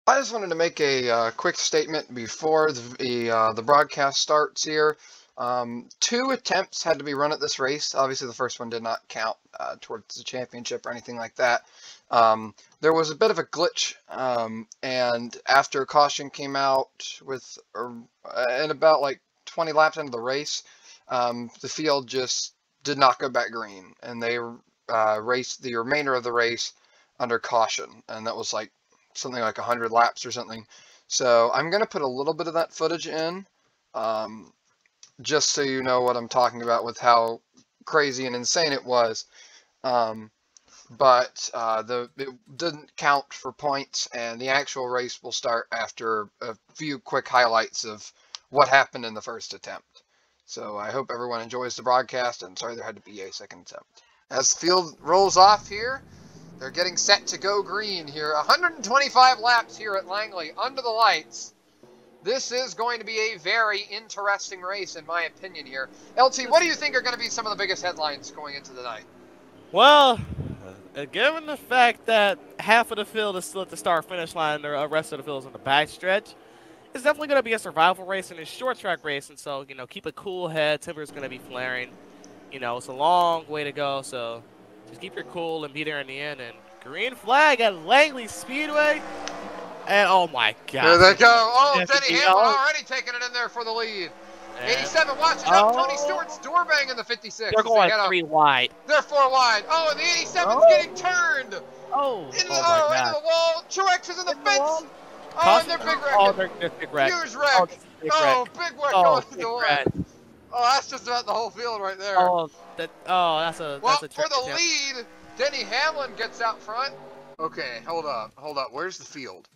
I just wanted to make a quick statement before the broadcast starts here. Two attempts had to be run at this race. Obviously, the first one did not count towards the championship or anything like that. There was a bit of a glitch, and after caution came out in about like 20 laps into the race, the field just did not go back green, and they raced the remainder of the race under caution, and that was like something like 100 laps or something. So I'm going to put a little bit of that footage in, just so you know what I'm talking about with how crazy and insane it was. But it didn't count for points, and the actual race will start after a few quick highlights of what happened in the first attempt. So I hope everyone enjoys the broadcast, and sorry there had to be a second attempt. As the field rolls off here, they're getting set to go green here. 125 laps here at Langley under the lights. This is going to be a very interesting race, in my opinion here. LT, what do you think are going to be some of the biggest headlines going into the night? Well, given the fact that half of the field is still at the start-finish line, the rest of the field is on the backstretch, it's definitely going to be a survival race and a short track race. And so, keep a cool head. Timber's going to be flaring. It's a long way to go, so just keep your cool and be there in the end. And green flag at Langley Speedway. And oh my God. There they go. Oh, Denny Hamlin already taking it in there for the lead. And 87 watching up. Tony Stewart's door bang in the 56. They're going 3 wide. They're 4 wide. Oh, and the 87's getting turned. Into the wall. Truex is in the fence. Oh, and they're big wreck. Oh, they're big wreck. Huge wreck. Big wreck going to the left. Oh, that's just about the whole field right there. That's a for the lead, Denny Hamlin gets out front. Okay, hold up. Where's the field?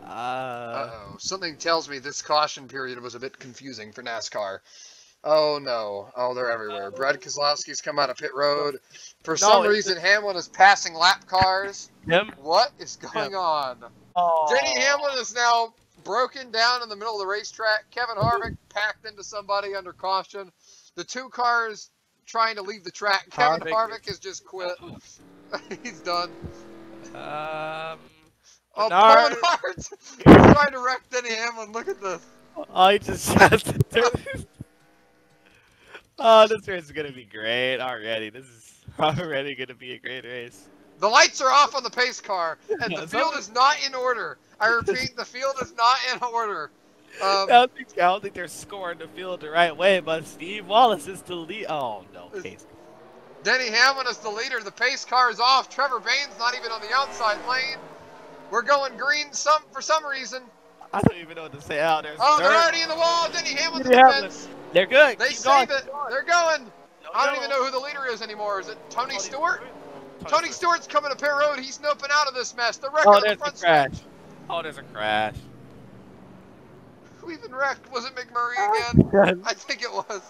Uh-oh. Something tells me this caution period was a bit confusing for NASCAR. Oh, no. Oh, they're everywhere. Brad Keselowski's come out of pit road. For some reason, Hamlin is passing lap cars. What is going on? Denny Hamlin is now broken down in the middle of the racetrack. Kevin Harvick packed into somebody under caution. The two cars trying to leave the track. Kevin Harvick has just quit. He's done. Oh, Bernard! He's trying to wreck Denny Hamlin. Look at this. Oh, he just has to do this. Oh, this race is going to be great already. This is already going to be a great race. The lights are off on the pace car, and the field is not in order. I repeat, the field is not in order. I don't think they're scoring the field the right way, but Steve Wallace is the lead. Oh, no. Pace. Denny Hamlin is the leader. The pace car is off. Trevor Bayne's not even on the outside lane. We're going green for some reason. I don't even know what to say. Oh, they're already in the wall. Denny Hamlin's in the fence. They're good. They save it. They're going. I don't even know who the leader is anymore. Is it Tony Stewart? Tony Stewart's coming to pit road. He's noping out of this mess. The wreck on the front stretch. Oh, there's a crash. Who even wrecked? Was it McMurray again? I think it was.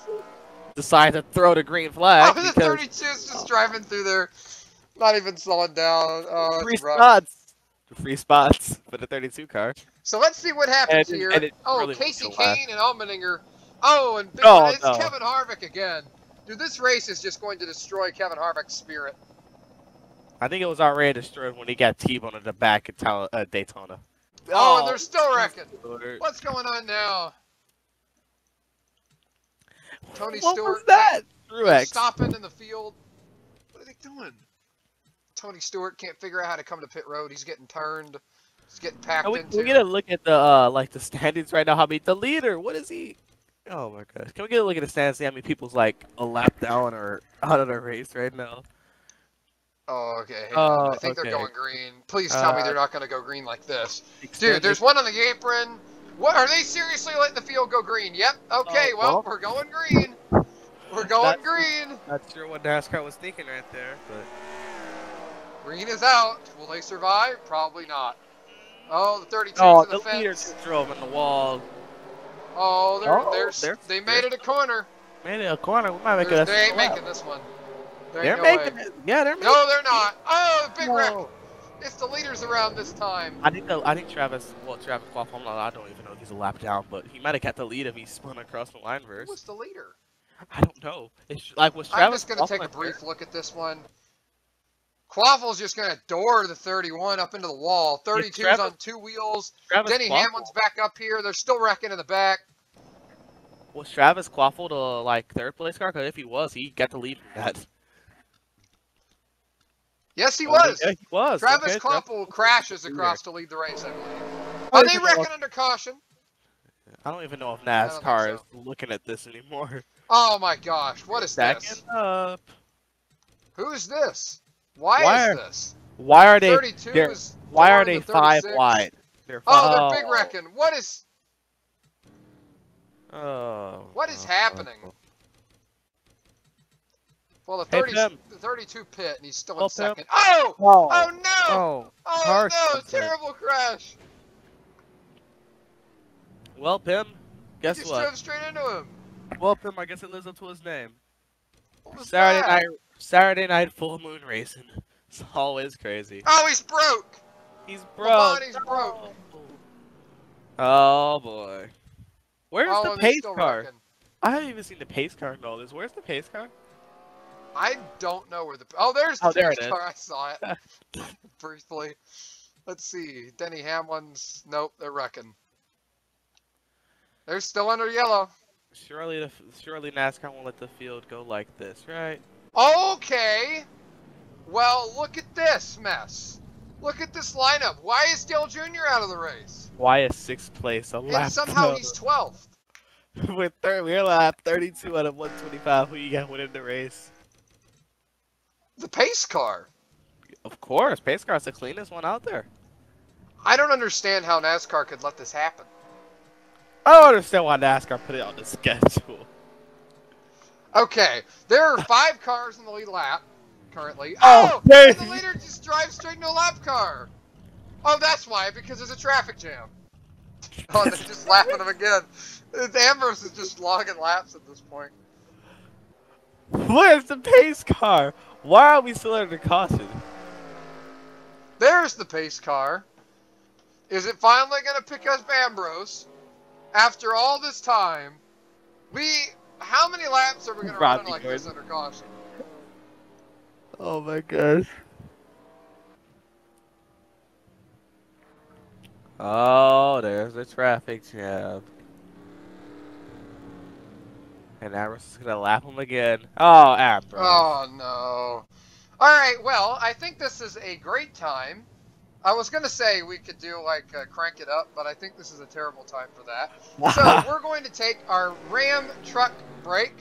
Decided to throw the green flag. Oh, the 32 is just driving through there. Not even slowing down. Oh, free spots. Free spots for the 32 car. So let's see what happens here. Really Casey Kane and Allmendinger. Oh, and it's Kevin Harvick again. Dude, this race is just going to destroy Kevin Harvick's spirit. I think it was already destroyed when he got T-boned at the back at Daytona. Oh, and they're still wrecking. What's going on now? Tony Stewart. What was that? Truex stopping in the field. What are they doing? Tony Stewart can't figure out how to come to pit road. He's getting turned. He's getting packed into. Can we get a look at the the standings right now? The leader? What is he? Oh my gosh! Can we get a look at the standings? See how many people's like a lap down or out of the race right now? Oh, okay. I think they're going green. Please tell me they're not going to go green like this. Dude, there's one on the apron. What are they seriously letting the field go green? Yep. Okay. Well, we're going green. We're going green. Not sure what NASCAR was thinking right there, but. Green is out. Will they survive? Probably not. Oh, the 32's in the fence. Leaders just drove in the wall. Oh, they made it a corner. Made it a corner. We might make it. They ain't making this one. They're making it. Yeah, they're making it. No, they're not. Oh, big wreck. It's the leaders around this time. I think Travis. Well, Travis Qualcomm. I don't even know if he's a lap down, but he might have kept the lead if he spun across the line verse. Who's the leader? I don't know. It's like was Travis. I'm just gonna take a brief look at this one. Quaffle's just going to door the 31 up into the wall. 32's on 2 wheels. Denny Hamlin's back up here. They're still wrecking in the back. Was Travis Quaffle the like 3rd place car? Because if he was, he got the lead from that. Yes, he was. Yeah, he was. Travis Quaffle crashes across to lead the race, I believe. Are they wrecking under caution? I don't even know if NASCAR is looking at this anymore. Oh my gosh, what is this? Up. Who is this? Why is this? Why are they? 32 is why are they 5 wide? They're big wrecking. What is? What is happening? Well, the 32 pit, and he's still in 2nd. Oh! Oh no! Oh no! Terrible crash. Well, Pim, guess what? He just drove straight into him. Well, Pim, I guess it lives up to his name. Saturday night full moon racing. It's always crazy. Oh, he's broke. He's broke. He's broke. Oh boy. Where's the pace car? Wrecking. I haven't even seen the pace car in all this. Where's the pace car? I don't know where the. Oh, there's the pace car. I saw it briefly. Let's see. Denny Hamlin's. Nope, they're wrecking. They're still under yellow. Surely NASCAR won't let the field go like this, right? Okay. Well, look at this mess. Look at this lineup. Why is Dale Jr. out of the race? Why is 6th place a lap? And somehow he's 12th. We're lap 32 out of 125. Who you got winning the race? The pace car. Of course, pace car's the cleanest one out there. I don't understand how NASCAR could let this happen. I don't understand why NASCAR put it on the schedule. Okay, there are 5 cars in the lead lap currently. Oh, and the leader just drives straight into a lap car. Oh, that's why, because there's a traffic jam. Oh, they're just lapping him again. Ambrose is just logging laps at this point. Where's the pace car? Why are we still under caution? There's the pace car. Is it finally going to pick us Ambrose? After all this time, how many laps are we going to run like this under caution? Oh my gosh. Oh, there's the traffic jam. And Ambrose is going to lap him again. Oh, Ambrose. Oh, no. Alright, well, I think this is a great time. I was going to say we could do, like, crank it up, but I think this is a terrible time for that. So, we're going to take our Ram truck break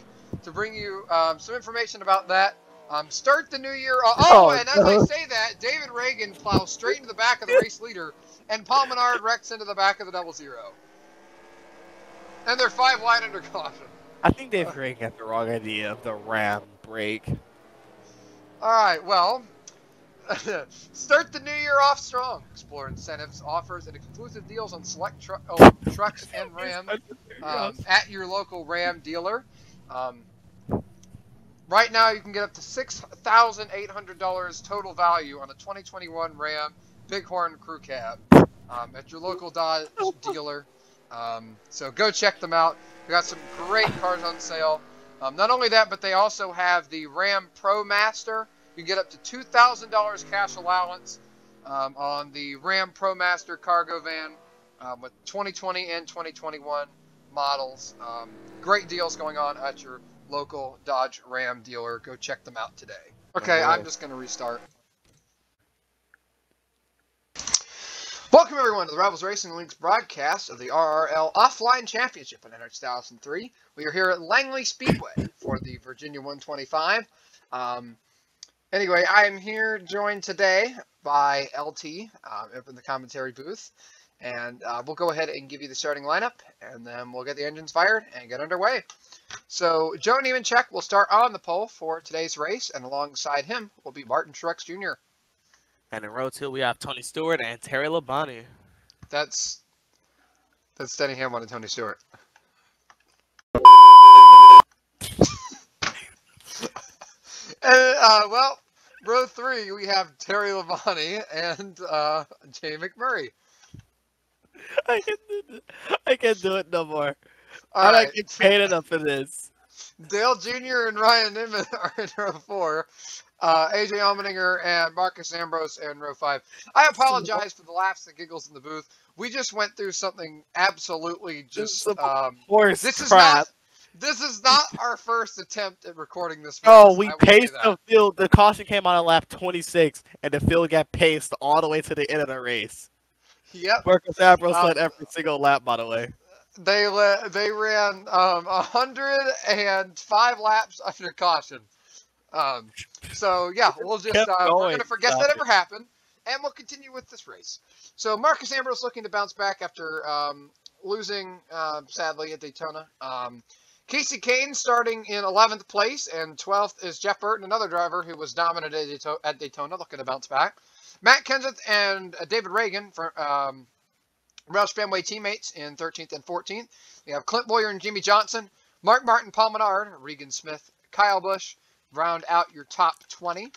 to bring you some information about that. Start the new year. And as I say that, David Reagan plows straight into the back of the race leader, and Paul Menard wrecks into the back of the 00. And they're 5 wide under caution. I think David Reagan got the wrong idea of the Ram break. Alright, well, start the new year off strong. Explore incentives, offers, and exclusive deals on select trucks and Ram at your local Ram dealer. Right now, you can get up to $6,800 total value on a 2021 Ram Bighorn Crew Cab at your local Dodge dealer. So go check them out. We got some great cars on sale. Not only that, but they also have the Ram Pro Master. You can get up to $2,000 cash allowance on the Ram Pro Master cargo van with 2020 and 2021 models. Great deals going on at your local Dodge Ram dealer. Go check them out today. Okay, I'm just going to restart. Welcome everyone to the Rebels Racing Links broadcast of the RRL Offline Championship in 2003. We are here at Langley Speedway for the Virginia 125. Anyway, I am here joined today by LT up in the commentary booth. And we'll go ahead and give you the starting lineup, and then we'll get the engines fired and get underway. So Joe Nemechek will start on the pole for today's race, and alongside him will be Martin Truex Jr. And in row 2, we have Tony Stewart and Terry Labonte. That's Denny Hamlin and Tony Stewart. And, well, row 3, we have Terry Labonte and Jay McMurray. I can't do it no more. I'm not getting paid enough for this. Dale Jr. and Ryan Newman are in row 4. AJ Allmendinger and Marcus Ambrose in row 5. I apologize for the laughs and giggles in the booth. We just went through something absolutely just. Some horse This crap. is not our first attempt at recording this race. Oh, we I will say paced that. the field. The caution came on at lap 26, and the field got paced all the way to the end of the race. Yep. Marcus Ambrose led every single lap, by the way. They ran 105 laps under caution. So yeah, we'll just we're gonna forget that ever happened, and we'll continue with this race. So Marcus Ambrose looking to bounce back after losing sadly at Daytona. Casey Kane starting in 11th place, and 12th is Jeff Burton, another driver who was dominant at Daytona, looking to bounce back. Matt Kenseth and David Reagan for Roush Fenway teammates in 13th and 14th. We have Clint Boyer and Jimmy Johnson, Mark Martin, Paul Menard, Regan Smith, Kyle Busch, round out your top 20.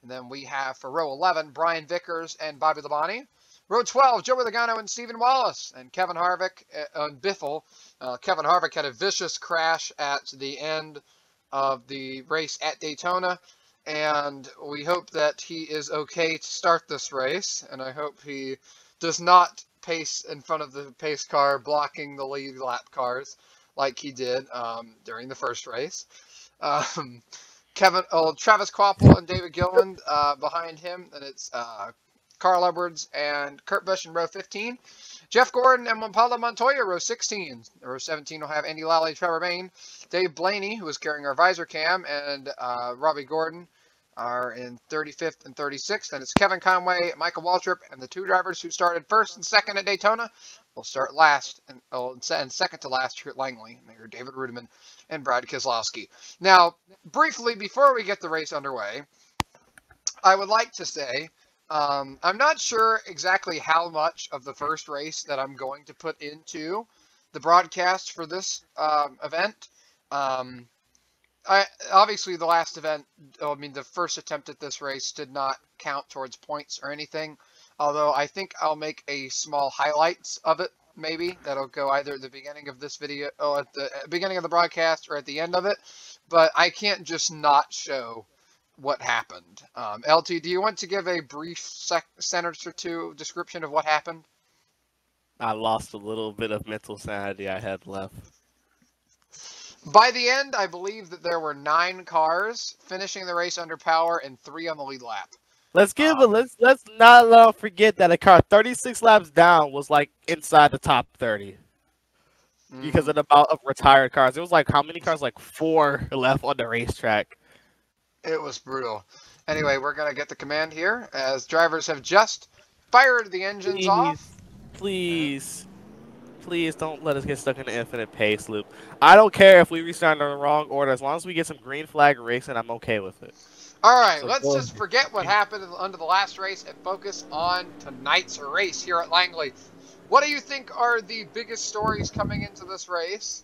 And then we have for row 11, Brian Vickers and Bobby Labonte. Row 12, Joey Logano and Stephen Wallace and Kevin Harvick on Biffle. Kevin Harvick had a vicious crash at the end of the race at Daytona. And we hope that he is okay to start this race. And I hope he does not pace in front of the pace car, blocking the lead lap cars like he did during the first race. Travis Kvapil and David Gilliland behind him, and it's Carl Edwards and Kurt Busch in row 15. Jeff Gordon and Paulo Montoya, row 16. Row 17 will have Andy Lally, Trevor Bayne, Dave Blaney, who is carrying our visor cam, and Robbie Gordon are in 35th and 36th. And it's Kevin Conway, Michael Waltrip, and the two drivers who started first and second at Daytona will start last and second to last here at Langley. They're David Rudiman and Brad Keselowski. Now, briefly, before we get the race underway, I would like to say I'm not sure exactly how much of the first race that I'm going to put into the broadcast for this event. Obviously, the last event, the first attempt at this race did not count towards points or anything. Although I think I'll make a small highlights of it, maybe. That'll go either at the beginning of this video, or at the beginning of the broadcast, or at the end of it. But I can't just not show what happened. LT, do you want to give a brief sentence or two description of what happened? I lost a little bit of mental sanity I had left. By the end, I believe that there were 9 cars finishing the race under power and 3 on the lead lap. Let's not forget that a car 36 laps down was like inside the top 30 because of the amount of retired cars. It was like how many cars? Like 4 left on the racetrack. It was brutal. Anyway, we're gonna get the command here as drivers have just fired the engines off. Please don't let us get stuck in the infinite pace loop. I don't care if we restart in the wrong order. As long as we get some green flag racing, I'm okay with it. All right, so let's just forget what happened under the last race and focus on tonight's race here at Langley. What do you think are the biggest stories coming into this race?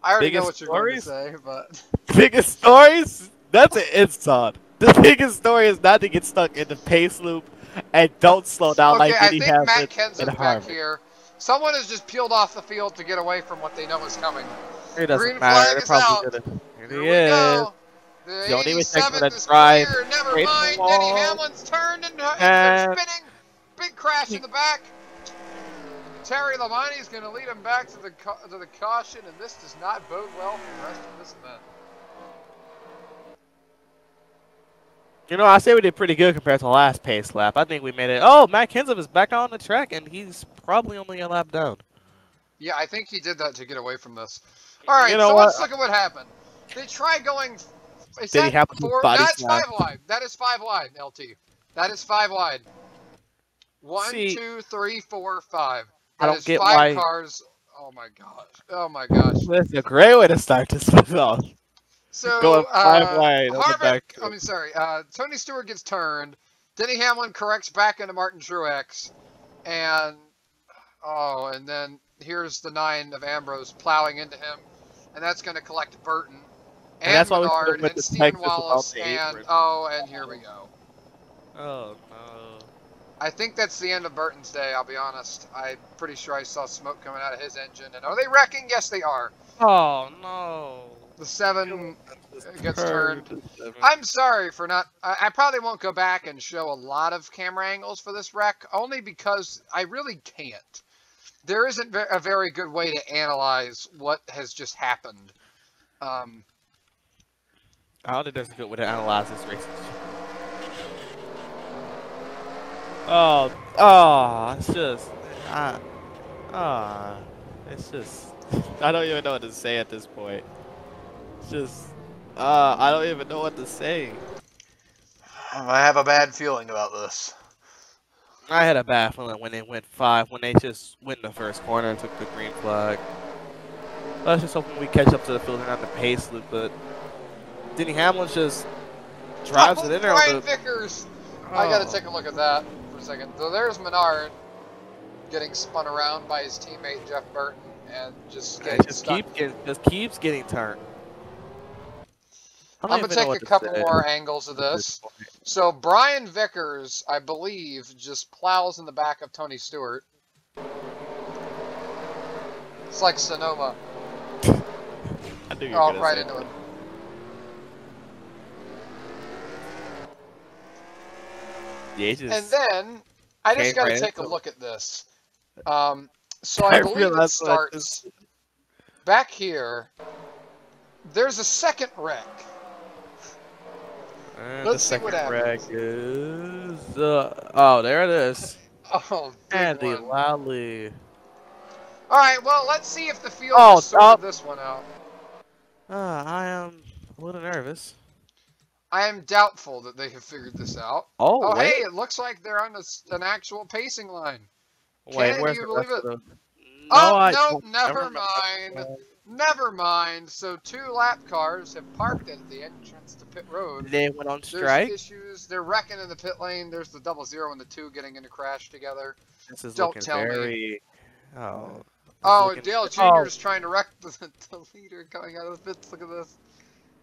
I already know what you're going to say, but... Biggest stories? That's an insult. The biggest story is not to get stuck in the pace loop and don't slow down like Vinny has. I think Matt Kenseth back here. Someone has just peeled off the field to get away from what they know is coming. It doesn't matter. They're probably gonna... Here we go. The don't even take for that is drive. clear. Never mind. Denny Hamlin's turned and spinning. Big crash in the back. Terry Labonte is going to lead him back to the caution, and this does not bode well for the rest of this event. You know, I say we did pretty good compared to the last pace lap. I think we made it. Oh, Matt Kenseth is back on the track, and he's probably only a lap down. Yeah, I think he did that to get away from this. All right, so let's look at what happened. They tried going... Did he have a body slap? 5 wide. That is 5 wide, LT. That is 5 wide. 1, 2, 3, 4, 5. That I don't is get 5 cars. Oh my gosh. Oh my gosh. That's a great way to start this off. So, going 5 wide. Tony Stewart gets turned. Denny Hamlin corrects back into Martin Truex. And then here's the 9 of Ambrose plowing into him. And that's going to collect Burton. And that's Menard and Stephen Wallace and here we go. Oh no. I think that's the end of Burton's day, I'll be honest. I'm pretty sure I saw smoke coming out of his engine. And are they wrecking? Yes, they are. Oh no. The 7 gets Turn turned. to 7. I'm sorry for not. I probably won't go back and show a lot of camera angles for this wreck, only because I really can't. There isn't a very good way to analyze what has just happened. I don't think there's a good way to analyze this race. It's just, it's just, I don't even know what to say at this point. It's just, I don't even know what to say. I have a bad feeling about this. I had a bad feeling when they went 5, when they just went in the first corner and took the green flag. Let's just hoping we catch up to the field and not the pace loop, but Denny Hamlin just drives it in there. Brian Vickers! I gotta take a look at that for a second. So there's Menard getting spun around by his teammate Jeff Burton and just getting stuck. Keeps getting turned. I'm gonna take a couple more angles of this. So Brian Vickers, I believe, just plows in the back of Tony Stewart. It's like Sonoma. I knew you were right into him. And then I just gotta take a look at this. So I believe it starts back here. There's a second wreck. Let's see what happens. There it is. Oh, Andy Lally. All right, well, let's see if the field has sorted this one out. I am a little nervous. I am doubtful that they have figured this out. Oh hey, it looks like they're on an actual pacing line. Wait, Can you believe it? No, never mind. Never mind. So 2 lap cars have parked at the entrance to pit road. They went on strike. There's issues. They're wrecking in the pit lane. There's the 00 and the 2 getting into crash together. This is Don't tell me. Oh, Dale Jr. is trying to wreck the leader coming out of the pits. Look at this.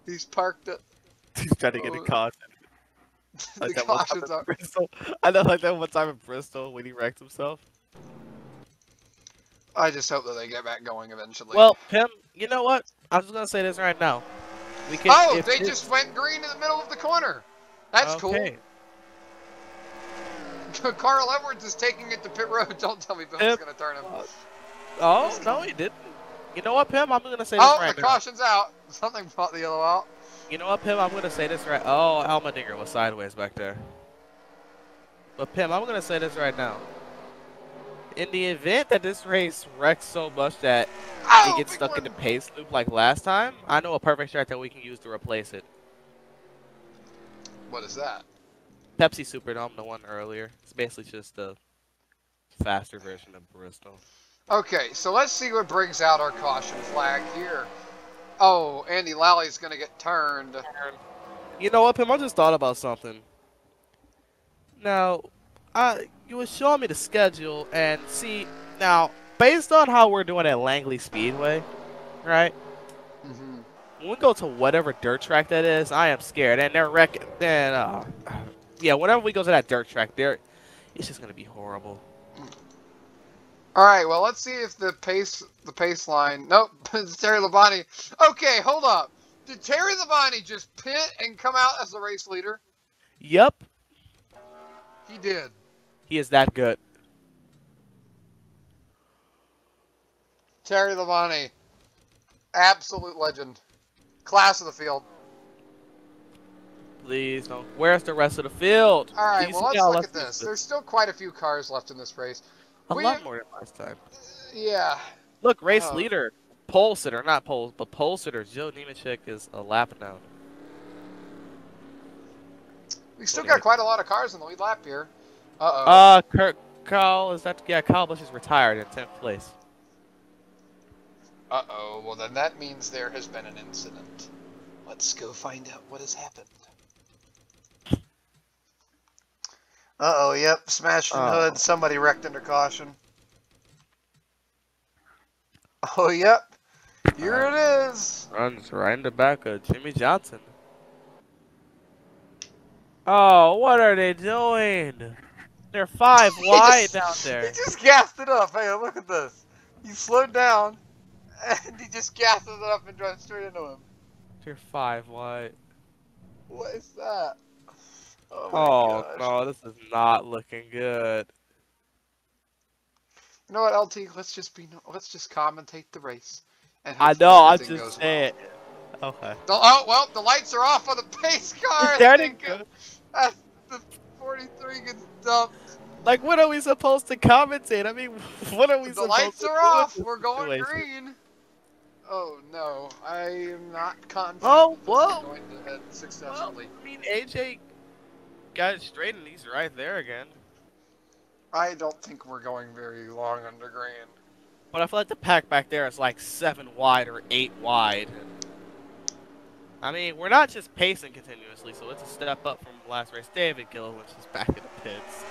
He's parked it. He's trying to get a caution. The cautions are. I know, like that one time in Bristol when he wrecked himself. I just hope that they get back going eventually. Well, Pim, you know what? I'm just gonna say this right now. We can. They just went green in the middle of the corner. That's cool. Carl Edwards is taking it to pit road. Don't tell me Bill's gonna turn him. No, he didn't. You know what, Pim? I'm gonna say this right now. The caution's out. Something brought the yellow out. You know what, Pim? I'm gonna say this right. Oh, Almendinger was sideways back there. But Pim, I'm gonna say this right now. In the event that this race wrecks so much that it gets stuck in the pace loop like last time, I know a perfect track that we can use to replace it. What is that? Pepsi Superdome, the one earlier. It's basically just a faster version of Bristol. Okay, so let's see what brings out our caution flag here. Oh, Andy Lally's going to get turned. You know what, Pim? I just thought about something. Now, you were showing me the schedule, and see, now, based on how we're doing at Langley Speedway, right? Mm-hmm. When we go to whatever dirt track that is, I am scared. And they're wrecking. Then, yeah, whenever we go to that dirt track, it's just going to be horrible. All right, well, let's see if the pace line. Nope, it's Terry Labonte. Okay, hold up. Did Terry Labonte just pit and come out as the race leader? Yep. He did. He is that good. Terry Labonte. Absolute legend. Class of the field. Please don't. Where's the rest of the field? All right, well, let's look at this. There's still quite a few cars left in this race. A lot more than last time. Yeah. Look, race leader, pole sitter, not poles, but pole sitter, Joe Nemechek is a lap down. We still got quite a lot of cars in the lead lap here. Uh-oh. Kyle Busch is retired in 10th place. Uh-oh, well then that means there has been an incident. Let's go find out what has happened. Uh-oh, yep, smashed in hood, somebody wrecked under caution. Oh, yep, here it is. Runs right in the back of Jimmy Johnson. Oh, what are they doing? They're 5 wide down there. He just gassed it up. Hey, look at this. He slowed down, and he just gassed it up and drove straight into him. You're 5 wide. What is that? Oh my Oh gosh. no, this is not looking good. You know what, LT? Let's just commentate the race, and I hopefully know, I'm everything just goes well. saying. Okay. Oh well, the lights are off on the pace car. I There to think go. the 43 gets dumped. Like, what are we supposed to commentate? I mean, what are we The supposed lights to are do in off. this We're going situation? green. Oh no, I am not confident Oh, that this is well, going to end successfully. I mean, AJ got it straight and he's right there again. I don't think we're going very long under green. But I feel like the pack back there is like 7 wide or 8 wide. I mean, we're not just pacing continuously, so it's a step up from last race. David Gilliland's just back in the pits.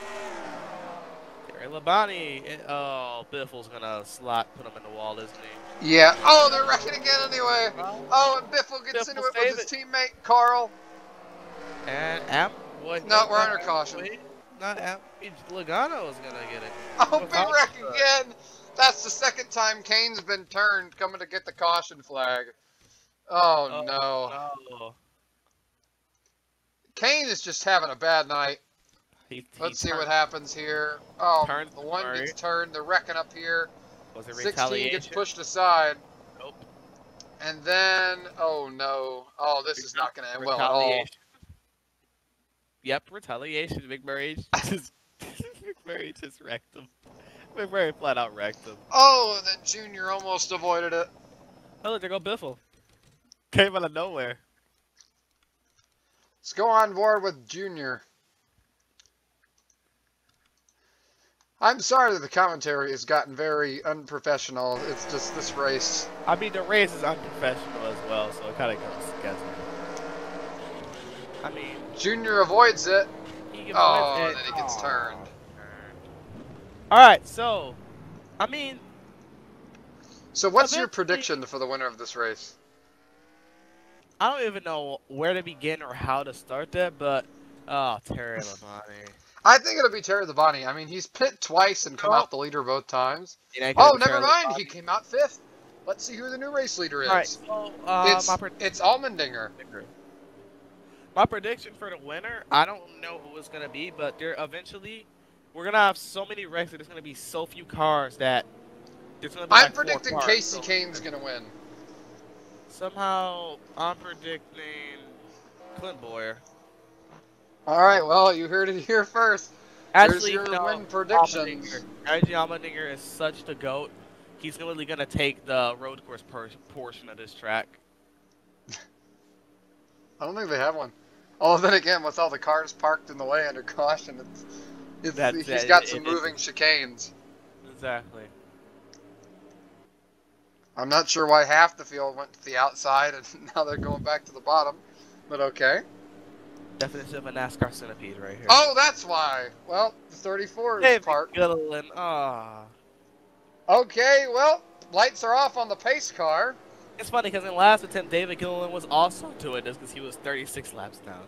Gary Labonte, oh, Biffle's gonna put him in the wall, isn't he? Yeah. Oh, they're wrecking again anyway. Well, Oh, and Biffle gets into Biffle it with save his it. teammate Carl. And wait, No, nope, we're under caution. wait, not Logano is gonna get it. Oh, big Without wreck the- again. That's the second time Kane's been turned coming to get the caution flag. Oh Oh no. no, Kane is just having a bad night. he Let's see what turned, happens here. Oh, turned the one Murray. gets turned. They're wrecking up here. Was it 16 gets retaliation? pushed aside. Nope. And then, oh no. Oh, this is not going to end well at all. Retaliation. Yep, retaliation. McMurray just McMurray just wrecked him. McMurray flat out wrecked him. Oh, and then Junior almost avoided it. Oh, look, there go Biffle. Came out of nowhere. Let's go on board with Junior. I'm sorry that the commentary has gotten very unprofessional. It's just this race. I mean, the race is unprofessional as well, so it kind of goes together. I mean, Junior avoids it. he Oh, avoids and then he gets turned. All right, so, I mean, So what's your eventually- prediction for the winner of this race? I don't even know where to begin or how to start that, but oh, Terry Labonte. I think it'll be Terry Labonte. I mean, he's pit twice and come Oh. out the leader both times. It ain't gonna Oh, be never Terry mind. Labonte. He came out 5th. Let's see who the new race leader is. All right, so It's Allmendinger. My prediction for the winner, I don't know who it's gonna be, but we're gonna have so many wrecks that there's gonna be so few cars that there's gonna be I'm like 4 predicting cars, Casey so Kane's going to win. somehow I'm predicting Clint Boyer. All right, well, you heard it here first. Actually, There's your no, win predictions. Allmendinger is such the GOAT. He's really gonna take the road course portion of this track. I don't think they have one. Oh, then again, with all the cars parked in the way under caution, he's got some moving chicanes. Exactly. I'm not sure why half the field went to the outside and now they're going back to the bottom, but okay. Definition of a NASCAR centipede right here. Oh, that's why. Well, the 34 is David parked. Gilliland. Ah. Okay, well, lights are off on the pace car. It's funny because in last attempt, David Gilliland was also doing this because he was 36 laps down.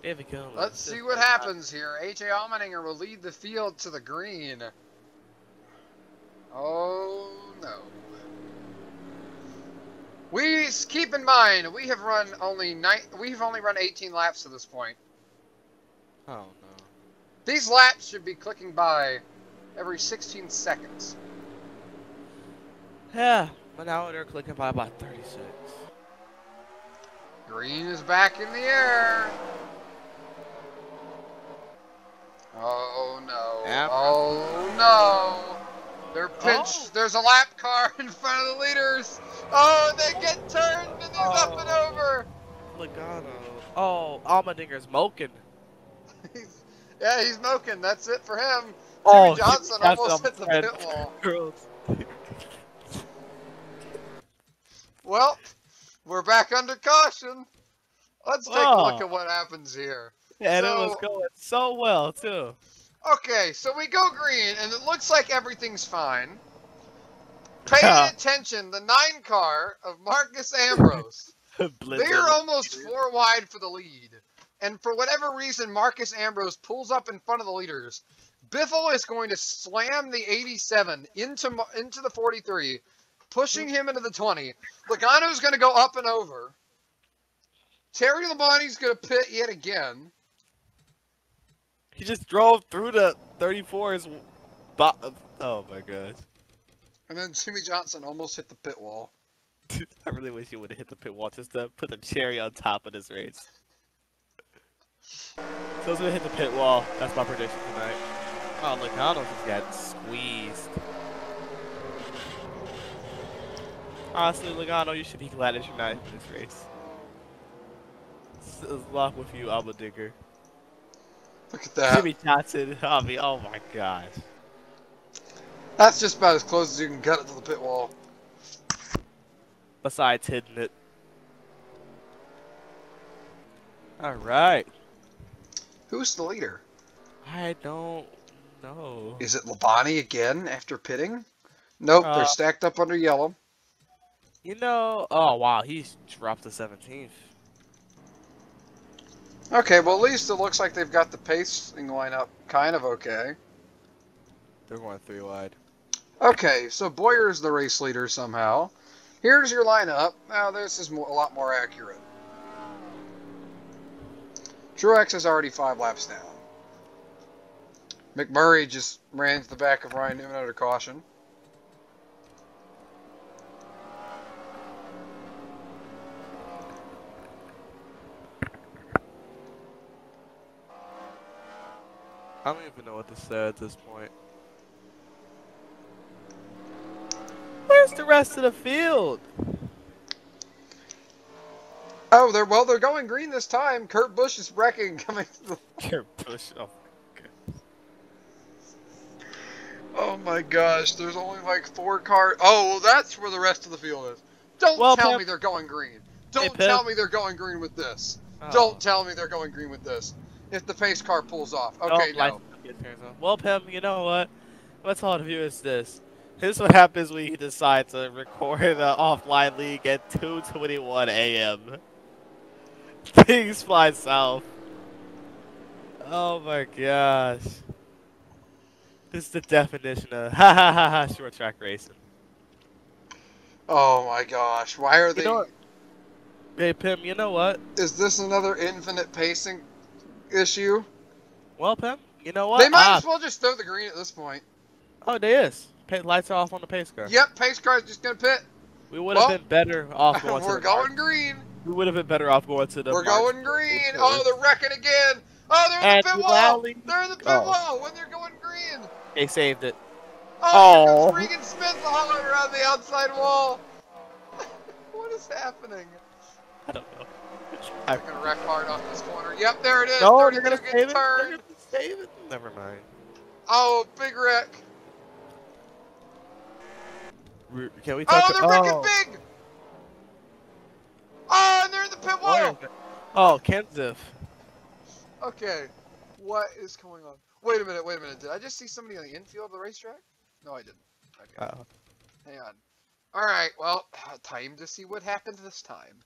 David Gilliland. Let's see what happens here. AJ Allmendinger will lead the field to the green. Oh no. Keep in mind we've only run 18 laps to this point. Oh no. These laps should be clicking by every 16 seconds. Yeah, but now they're clicking by about 36. Green is back in the air. Oh no. Yep. Oh no. They're pinched. Oh. There's a lap car in front of the leaders. Oh, they get turned and he's up and over. Logano. Oh, Allmendinger's smoking. Yeah, he's smoking. That's it for him. Oh, Jimmy Johnson that's almost some hit the pit wall. girls. Well, we're back under caution. Let's take a look at what happens here. And it So- was going so well, too. Okay, so we go green, and it looks like everything's fine. Pay attention, the 9 car of Marcus Ambrose. They're almost 4 wide for the lead. And for whatever reason, Marcus Ambrose pulls up in front of the leaders. Biffle is going to slam the 87 into the 43. pushing him into the 20. Logano's going to go up and over. Terry Labonte's going to pit yet again. He just drove through the 34's. Oh my gosh. And then Jimmy Johnson almost hit the pit wall. I really wish you would have hit the pit wall just to put the cherry on top of this race. So he's gonna hit the pit wall. That's my prediction tonight. Oh, Logano just got squeezed. Honestly, Logano, you should be glad that you're not in this race. It's luck with you, I'm a digger. Look at that. Jimmy Johnson, I mean, oh my gosh. That's just about as close as you can get it to the pit wall. Besides hitting it. Alright. Who's the leader? I don't know. Is it Labonte again after pitting? Nope, they're stacked up under yellow. You know, oh wow, he's dropped to 17th. Okay, well at least it looks like they've got the pacing lineup kind of okay. They're going 3 wide. Okay, so Boyer's the race leader somehow. Here's your lineup. Now this is a lot more accurate. Truex is already 5 laps down. McMurray just ran to the back of Ryan Newman under caution. I don't even know what to say at this point. Where's the rest of the field? Oh, they're going green this time. Kurt Busch is wrecking coming to the... Kurt Busch, oh my god. Oh my gosh, there's only like 4 cars. Oh, well that's where the rest of the field is. Don't tell me they're going green. Don't tell me they're going green with this. Oh. Don't tell me they're going green with this. If the pace car pulls off. Okay, no. Well, Pim, you know what? What's all of you is this. This is what happens when you decide to record an offline league at 2:21 a.m. Things fly south. Oh my gosh. This is the definition of short track racing. Oh my gosh. Why are they... Hey, Pim, you know what? Is this another infinite pacing issue? Well, Pim, you know what? They might as well just throw the green at this point. Oh, there is. Lights are off on the pace car. Yep, pace car's just gonna pit. We would have been better off going to We're going green. We would have been better off going to the We're going green. Oh, they're wrecking again. Oh, they're in the pit wall. They're in the pit wall when they're going green. They saved it. Oh, here comes Regan Smith hollering around the outside wall. What is happening? I don't know. They're going to wreck hard off this corner. Yep, there it is. No, they're going to save it. They're going to save it. Never mind. Oh, big wreck. Can we talk? Oh, they're wrecking big. Oh, and they're in the pit wall. Oh, Kenseth. Okay, what is going on? Wait a minute, wait a minute. Did I just see somebody on the infield of the racetrack? No, I didn't. Okay. Hang on. All right, well, time to see what happened this time.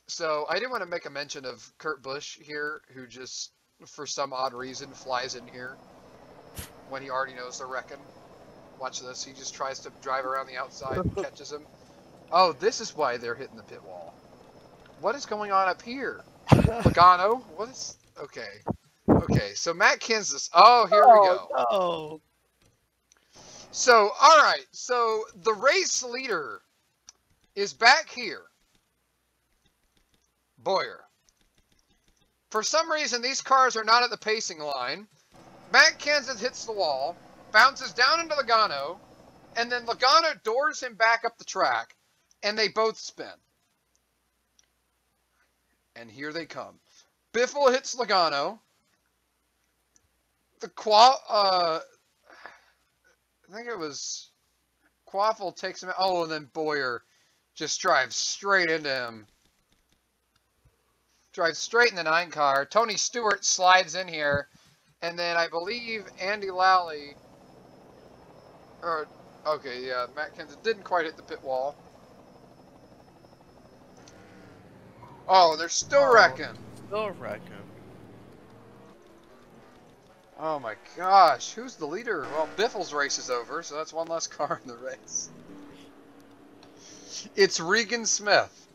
So, I did want to make a mention of Kurt Busch here, who just, for some odd reason, flies in here when he already knows they're wrecking. Watch this. He just tries to drive around the outside and catches him. Oh, this is why they're hitting the pit wall. What is going on up here? Logano? What is... Okay. Okay, so Matt Kenseth. Oh, here we go. No. So, alright. So, the race leader is back here. Boyer. For some reason, these cars are not at the pacing line. Matt Kenseth hits the wall, bounces down into Logano, and then Logano doors him back up the track, and they both spin. And here they come. Biffle hits Logano. I think it was Quaffle takes him out. Oh, and then Boyer just drives straight into him. Drives straight in the 9 car. Tony Stewart slides in here. And then I believe Andy Lally... Okay, yeah, Matt Kenseth didn't quite hit the pit wall. Oh, they're still wrecking. Still wrecking. Oh my gosh, who's the leader? Well, Biffle's race is over, so that's one less car in the race. It's Regan Smith.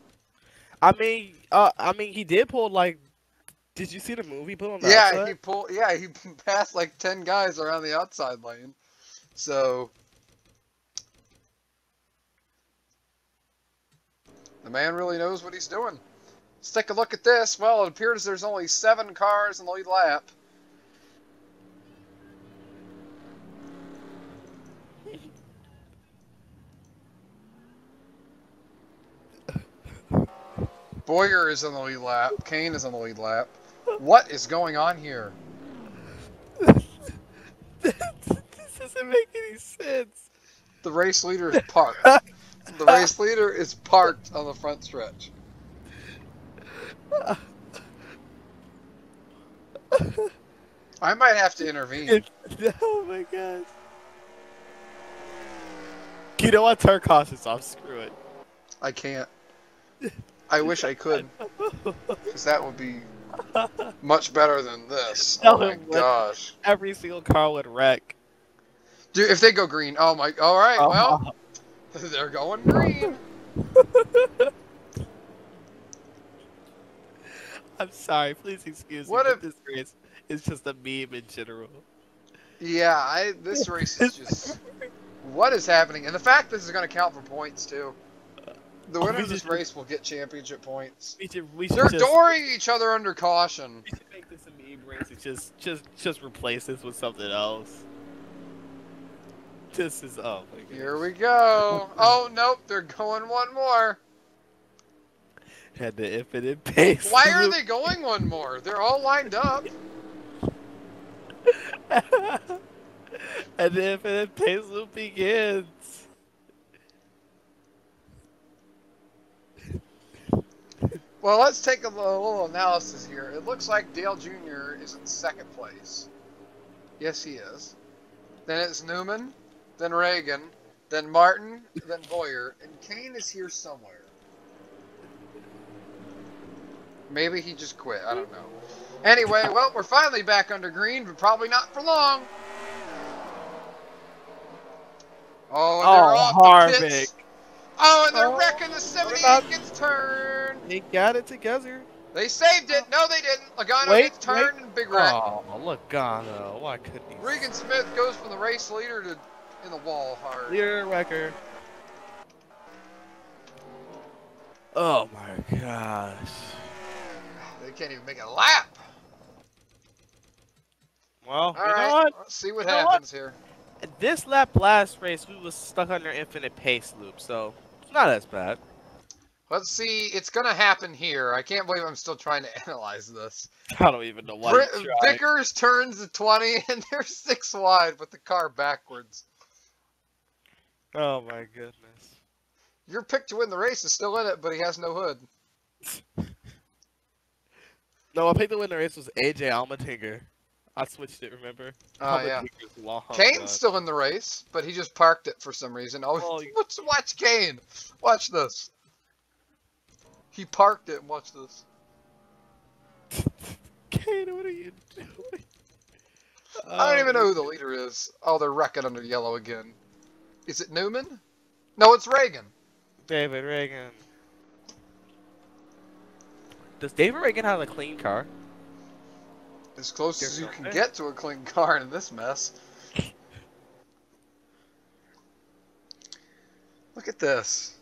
I mean, he did pull like. Did you see the movie? Put on the Yeah, outside. he pulled. Yeah, he passed like 10 guys around the outside lane. So the man really knows what he's doing. Let's take a look at this. Well, it appears there's only 7 cars in the lead lap. Boyer is in the lead lap. Kane is in the lead lap. What is going on here? This doesn't make any sense. The race leader is parked. The race leader is parked on the front stretch. I might have to intervene. Oh my god. You know what? Turn cautious off. Screw it. I can't. I wish I could. Because that would be much better than this. Oh my gosh. Every single car would wreck. Dude, if they go green, oh my, alright, well, they're going green. I'm sorry, please excuse me, but this race is just a meme in general. Yeah, this race is just, what is happening? And the fact this is going to count for points, too. The winner of this race will get championship points. They're dooring each other under caution. We should make this a meme race and just replace this with something else. This is, oh my god. Here we go. Oh, nope, they're going one more. Had the infinite pace. Why are they going one more? They're all lined up. And the infinite pace loop begins. Well, let's take a little analysis here. It looks like Dale Jr. is in 2nd place. Yes, he is. Then it's Newman, then Reagan, then Martin, then Boyer, and Kane is here somewhere. Maybe he just quit. I don't know. Anyway, well, we're finally back under green, but probably not for long. Oh, and they're off the pits. Oh, and they're wrecking the 78 gets turned. They got it together. They saved it. No, they didn't. Logano gets turned and big wreck. Oh, Logano. Why couldn't he? Regan Smith goes from the race leader to in the wall hard. Leader wrecker. Oh my gosh. They can't even make a lap. Well, you know what? Let's see what happens here. This lap last race, we was stuck under infinite pace loop, so it's not as bad. Let's see. It's going to happen here. I can't believe I'm still trying to analyze this. I don't even know why. Vickers turns the 20, and they're 6 wide with the car backwards. Oh, my goodness. Your pick to win the race is still in it, but he has no hood. No, I picked to win the race was AJ Allmendinger. I switched it, remember? Oh, yeah. Kane's still in the race, but he just parked it for some reason. Oh, watch Kane. Watch this. He parked it and watch this. Kane, what are you doing? I don't even know who the leader is. Oh, they're wrecking under yellow again. Is it Newman? No, it's Reagan. David Reagan. Does David Reagan have a clean car? As close as you can get to a clean car in this mess. Look at this.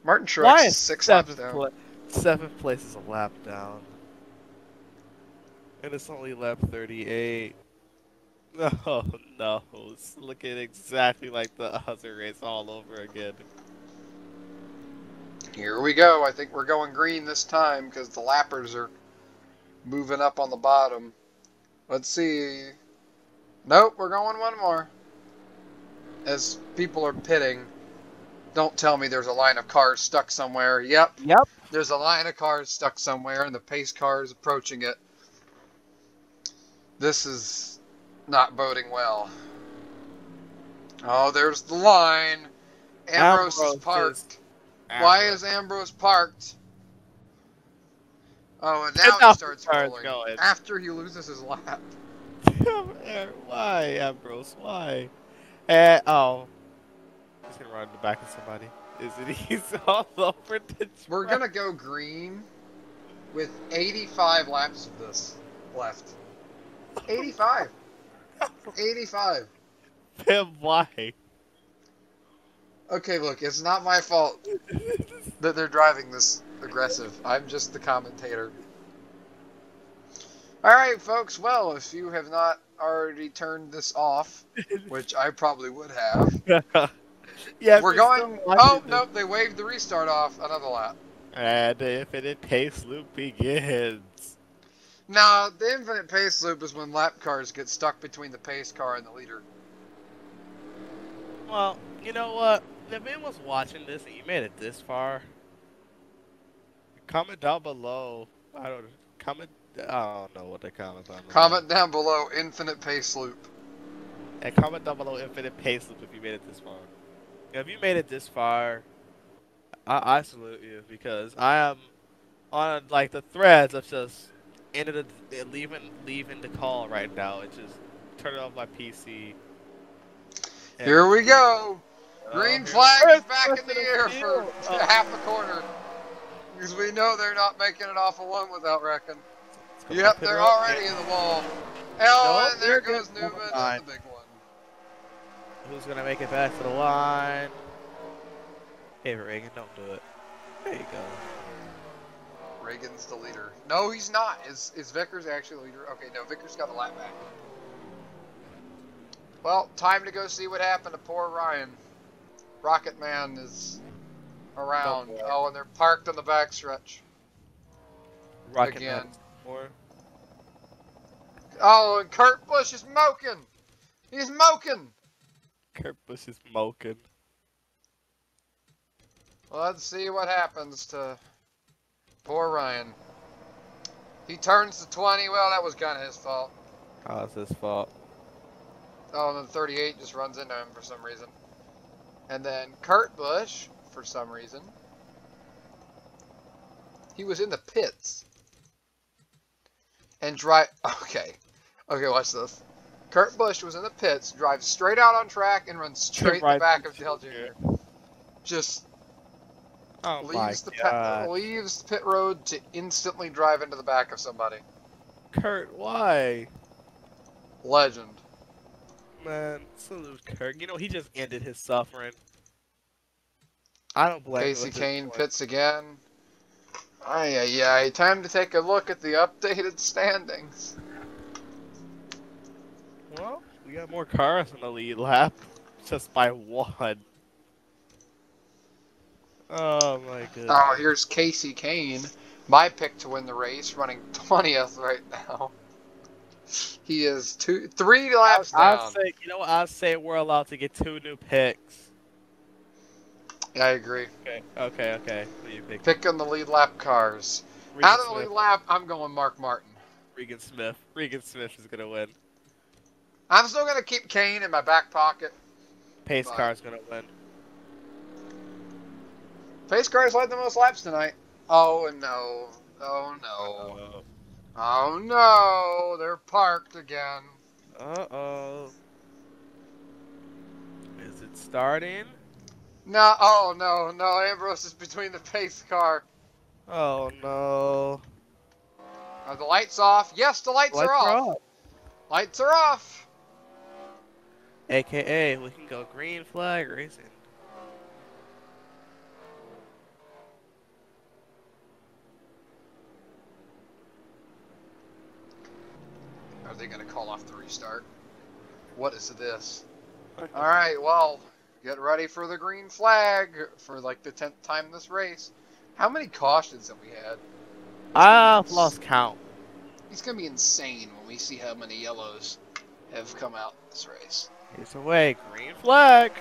Martin Truex 6 laps down. 7th place is a lap down. And it's only lap 38. Oh no, it's looking exactly like the other race all over again. Here we go. I think we're going green this time because the lappers are moving up on the bottom. Let's see. Nope, we're going one more. As people are pitting, don't tell me there's a line of cars stuck somewhere. Yep. There's a line of cars stuck somewhere, and the pace car is approaching it. This is not boding well. Oh, there's the line. Ambrose is parked. Why is Ambrose parked? Oh, and now he starts rolling after he loses his lap. Why, Ambrose? Why? Oh. He's going to run in the back of somebody. Is it? He's all over the We're track. gonna go green with 85 laps of this left. 85. 85. Damn, why? Okay, look, it's not my fault that they're driving this aggressive. I'm just the commentator. Alright, folks, well, if you have not already turned this off, which I probably would have, Yeah, if we're you're still going... watching Oh, this. nope, they waved the restart off. Another lap. And the infinite pace loop begins. Nah, the infinite pace loop is when lap cars get stuck between the pace car and the leader. Well, you know what? If anyone was watching this and you made it this far, comment down below. Comment. I don't know what the comments on. Comment down below, infinite pace loop. And comment down below infinite pace loop if you made it this far. If you made it this far, I salute you because I am on like the threads of just leaving the call right now. It's just turning off my PC. Here we go. Oh, Green here- flag is back in First the to air for field. half a corner. Because we know they're not making it off alone without wrecking. It's coming Yep, up they're here. already in the wall. Oh, Nope, and there they're goes getting Newman on on the the big one. Who's gonna make it back to the line? Hey, Reagan, don't do it. There you go. Reagan's the leader. No, he's not. Is Vickers actually the leader? Okay, no, Vickers got a lap back. Well, time to go see what happened to poor Ryan. Rocket Man is around. Don't worry. Oh, and they're parked on the backstretch. Rocket Again. Man. More. Oh, and Kurt Busch is smoking. He's smoking. Kurt Busch is smoking. Let's see what happens to poor Ryan. He turns to 20. Well, that was kind of his fault. Oh, it's his fault. Oh, and then 38 just runs into him for some reason. And then Kurt Busch, for some reason, he was in the pits. And Okay, watch this. Kurt Busch was in the pits, drives straight out on track, and runs straight in the back of Dale Jr. Just leaves the pit road to instantly drive into the back of somebody. Kurt, why? Legend. Man, salute Kurt. You know, he just ended his suffering. I don't blame him. Casey Kane pits again. Ay, time to take a look at the updated standings. Well, we got more cars in the lead lap. Just by one. Oh my goodness. Oh, here's Casey Kane. My pick to win the race, running 20th right now. He is 3 laps down. You know what? I'd say we're allowed to get 2 new picks. Yeah, I agree. Okay. Who do you pick? Pick on the lead lap cars. Regan Out of the Smith. lead lap, I'm going Mark Martin. Regan Smith. Regan Smith is gonna win. I'm still going to keep Kane in my back pocket. Pace But car's gonna win. Pace cars led the most laps tonight. Oh, no. Oh, no. Oh, no. They're parked again. Uh-oh. Is it starting? No. Oh, no. Ambrose is between the pace car. Oh, no. Are the lights off? Yes, the lights are off. Lights are off. AKA, we can go green flag racing. Are they going to call off the restart? What is this? Alright, well, get ready for the green flag for like the 10th time this race. How many cautions have we had? I've lost count. It's going to be insane when we see how many yellows have come out this race. He's away. Green flag.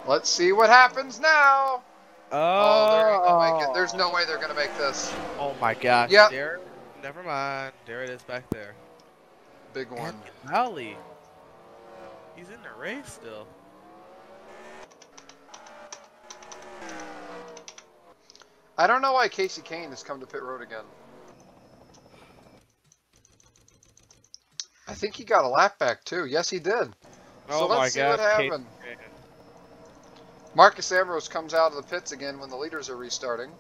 Let's see what happens now. Oh, they're not gonna make it. Oh. There's no way they're going to make this. Oh my gosh. Yep. There. Never mind. There it is back there. Big one. Rally. He's in the race still. I don't know why Casey Kane has come to pit road again. I think he got a lap back too. Yes, he did. Oh So let's see what happened. Marcus Ambrose comes out of the pits again when the leaders are restarting.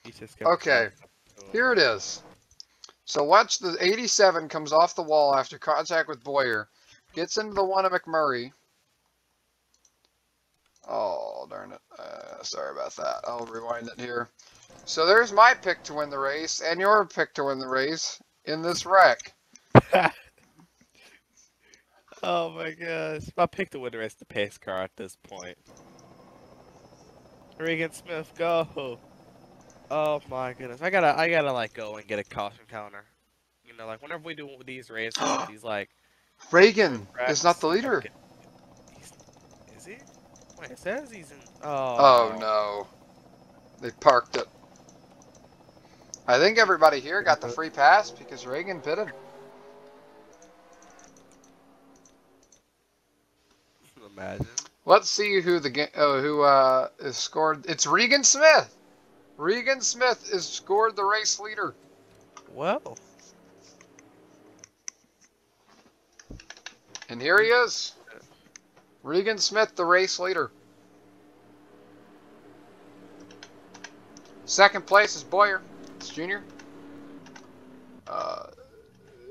He just kept Okay, here it is. So watch the 87 comes off the wall after contact with Boyer. Gets into the one of McMurray. Oh, darn it. Sorry about that. I'll rewind it here. So there's my pick to win the race and your pick to win the race in this wreck. Oh my gosh. My pick to win the race, the pace car at this point. Regan Smith, go. Oh my goodness. I gotta like go and get a caution counter. You know, like whenever we do these races with these like short Reagan is not tracks, the I gotta leader. get. Is he? Wait, it says he's in. Oh Oh no. no. They parked it. I think everybody here got the free pass because Reagan pitted. Imagine. Let's see who is scored. It's Regan Smith. Regan Smith is scored the race leader. Well. And here he is. Regan Smith, the race leader. Second place is Boyer. It's Junior.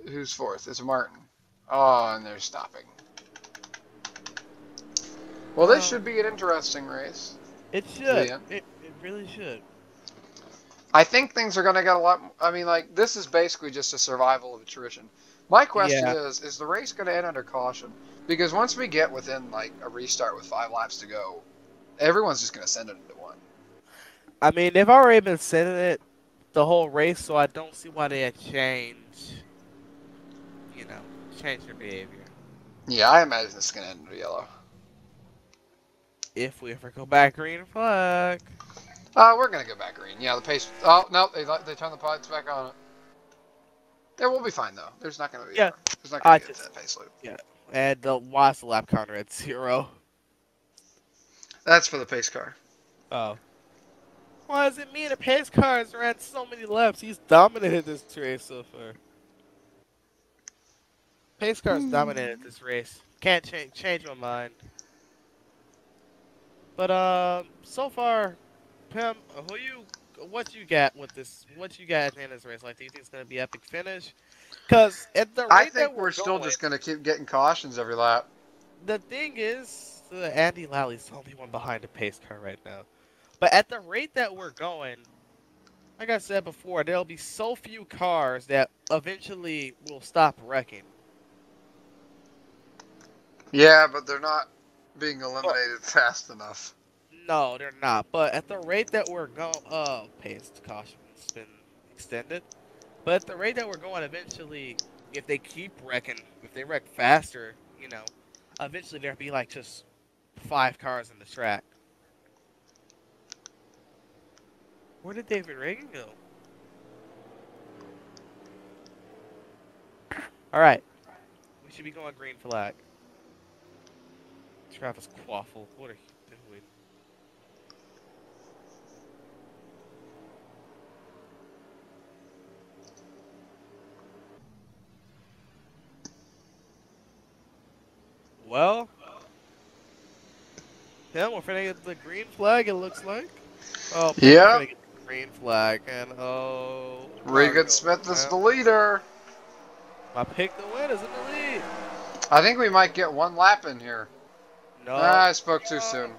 Who's fourth? It's Martin. Oh, and they're stopping. Well, this should be an interesting race. It should. It really should. I think things are going to get a lot. I mean, like, this is basically just a survival of attrition. My question is the race going to end under caution? Because once we get within, like, a restart with 5 laps to go, everyone's just going to send it into one. I mean, they've already been sending it the whole race, so I don't see why they change their behavior. Yeah, I imagine it's going to end in yellow. If we ever go back green flag. We're going to go back green. Yeah, the pace. Oh, no, they turn the pods back on it. Yeah, we'll be fine, though. There's not going to be. Yeah. There's not going to be that pace loop. Yeah. And watch the lap counter at 0. That's for the pace car. Oh. Why does it mean the pace cars ran so many laps? He's dominated this race so far. Pace cars dominated this race. Can't change my mind. But so far, Pim, what you got with this? What you got at the end of this race? Like, do you think it's gonna be epic finish? Because at the rate I think that we're still just gonna keep getting cautions every lap. The thing is, Andy Lally,'s the only one behind the pace car right now. But at the rate that we're going, like I said before, there'll be so few cars that eventually will stop wrecking. Yeah, but they're not being eliminated fast enough. No, they're not. But at the rate that we're going, pace caution's been extended. But at the rate that we're going, eventually, if they keep wrecking, if they wreck faster, eventually there'll be like just 5 cars in the track. Where did David Reagan go? Alright. We should be going green flag. Travis Quaffle, what are you doing? Well, yeah, we're finna get the green flag, it looks like. Oh, yeah. We're finna get the green flag, and Regan Smith is the leader. My pick to win is in the lead. I think we might get 1 lap in here. No. I spoke too soon.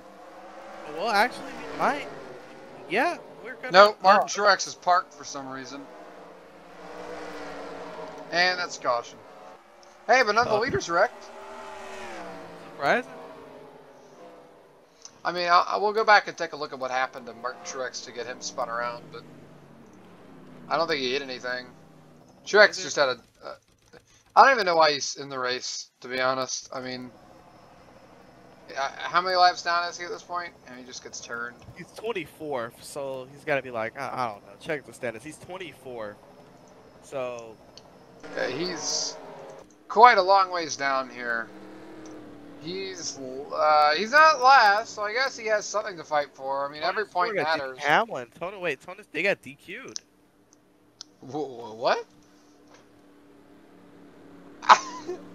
Well, actually, we might. Yeah, we're gonna. Nope, Martin Truex is parked for some reason. And that's caution. Hey, but none of the leaders wrecked. Surprising. I mean, I will go back and take a look at what happened to Martin Truex to get him spun around, but I don't think he hit anything. Truex just had I don't even know why he's in the race, to be honest. I mean, how many laps down is he at this point? And he just gets turned. He's 24, so he's got to be like, I don't know. Check the status. He's 24. So. Okay, he's quite a long ways down here. He's not last, so I guess he has something to fight for. I mean, every point matters. Hamlin. Tony, they got DQ'd. What?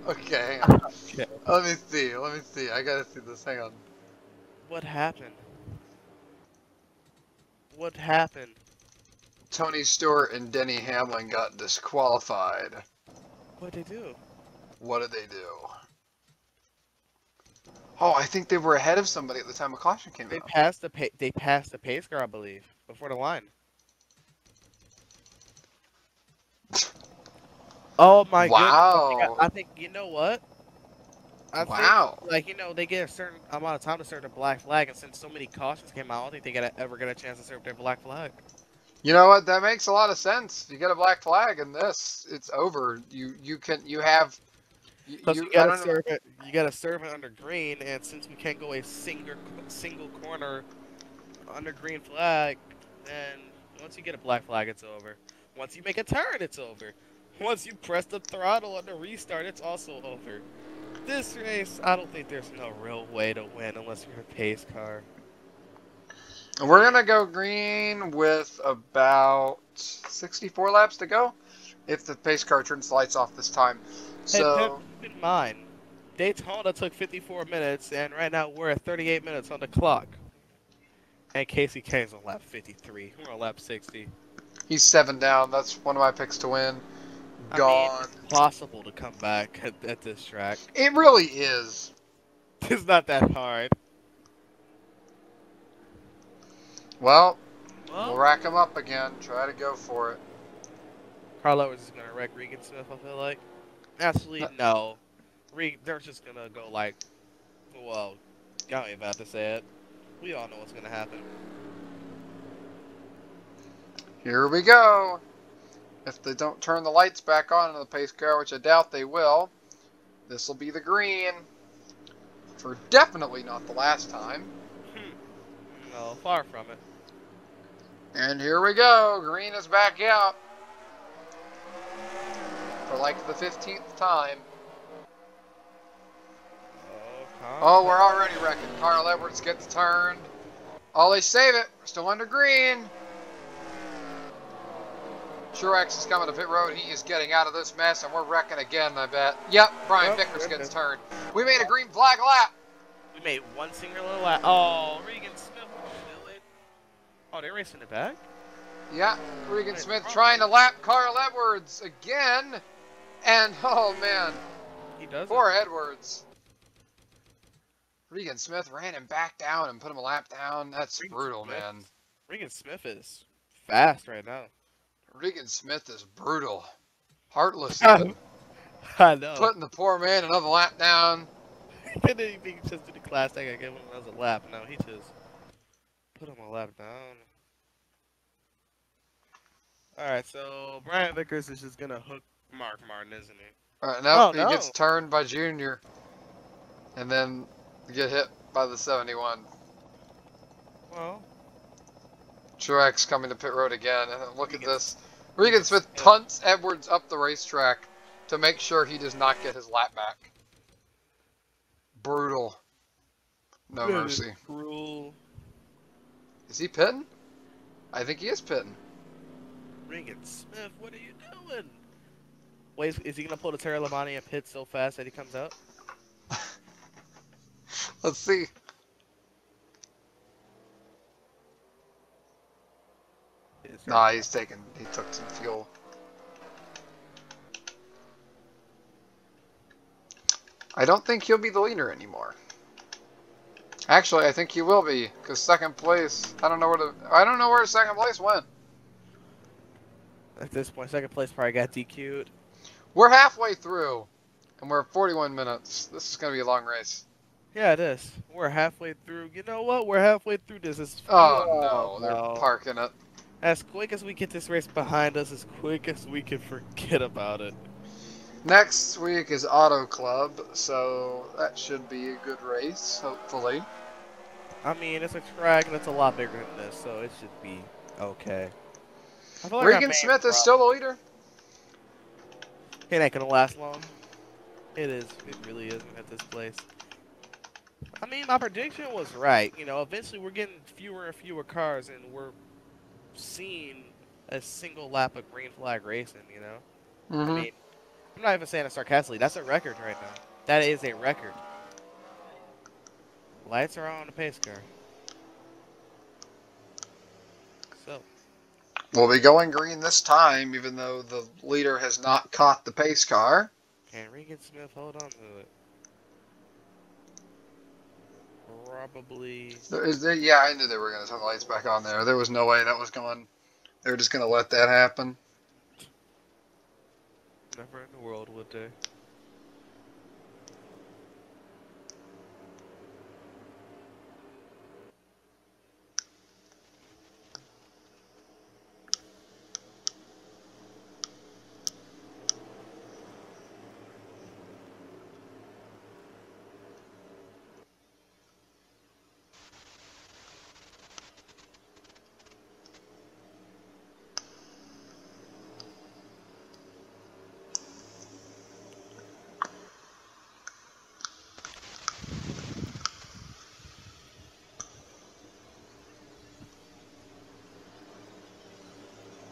Okay, hang on. Okay. Let me see. I gotta see this. Hang on. What happened? What happened? Tony Stewart and Denny Hamlin got disqualified. What'd they do? What did they do? Oh, I think they were ahead of somebody at the time a caution came They out. passed the they passed the pace car, I believe, before the line. Oh my goodness! Wow. I think you know what? I think Wow. like they get a certain amount of time to serve their black flag, and since so many cautions came out, I don't think they ever get a chance to serve their black flag. You know what? That makes a lot of sense. You get a black flag in this, it's over. Plus, You you I gotta don't know. serve it. You gotta serve it under green, and since we can't go a single corner under green flag, then once you get a black flag, it's over. Once you make a turn, it's over. Once you press the throttle on the restart, it's also over. This race, I don't think there's no real way to win unless you're a pace car. We're gonna go green with about 64 laps to go, if the pace car turns the lights off this time. Hey, Pip, So keep in mind, Daytona took 54 minutes, and right now we're at 38 minutes on the clock. And Casey Kane's on lap 53. We're on lap 60. he's 7 down. That's one of my picks to win. I mean, Gone. it's possible to come back at this track. It really is. It's not that hard. Well, we'll Well, rack him up again. Try to go for it. Carl Edwards is going to wreck Regan Smith, I feel like. Actually, no. They're just going to go like, well, I don't even have to say it. We all know what's going to happen. Here we go. If they don't turn the lights back on in the pace car, which I doubt they will, this will be the green. For definitely not the last time. No, far from it. And here we go. Green is back out. For like the 15th time. Oh, we're already wrecking. Carl Edwards gets turned. Oh, they save it. We're still under green. Truex is coming to pit road. He is getting out of this mess, and we're wrecking again, I bet. Yep, Brian Vickers gets turned. We made a green flag lap. We made one singular lap. Oh, Regan Smith will do it. Oh, they're racing it back? Yeah, Regan Smith trying to lap Carl Edwards again. And, oh, man. He does Poor Edwards. Regan Smith ran him back down and put him a lap down. That's brutal, man. Regan Smith is fast right now. Regan Smith is brutal. Heartless, even. I know. Putting the poor man another lap down. He couldn't even just do the class thing I gave him as a lap. No, he just put him a lap down. Alright, so Brian Vickers is just going to hook Mark Martin, isn't he? Alright, now he gets turned by Junior. And then get hit by the 71. Well. Truex coming to pit road again. And look at this. Regan Smith punts Edwards up the racetrack to make sure he does not get his lap back. Brutal. No mercy. Cruel. Is he pitting? I think he is pitting. Regan Smith, what are you doing? Wait, is he going to pull the Terry Labonte and pit so fast that he comes out? Let's see. Nah, he took some fuel. I don't think he'll be the leader anymore. Actually, I think he will be, because second place, I don't know where second place went. At this point, second place probably got DQ'd. We're halfway through, and we're at 41 minutes. This is going to be a long race. Yeah, it is. We're halfway through. You know what? We're halfway through this. Oh, no, they're parking it. As quick as we get this race behind us, as quick as we can forget about it. Next week is Auto Club, so that should be a good race, hopefully. I mean, it's a track and it's a lot bigger than this, so it should be okay. Regan Smith is still the leader. It ain't gonna last long. It is. It really isn't at this place. I mean, my prediction was right. You know, eventually we're getting fewer and fewer cars, and we're seeing a single lap of green flag racing, you know? I mean, I'm not even saying it sarcastically. That's a record right now. That is a record. Lights are on the pace car. So. We'll be going green this time, even though the leader has not caught the pace car. Can Regan Smith hold on to it? Probably. Yeah, I knew they were going to turn the lights back on there. There was no way that was going. They were just going to let that happen. Never in the world would they.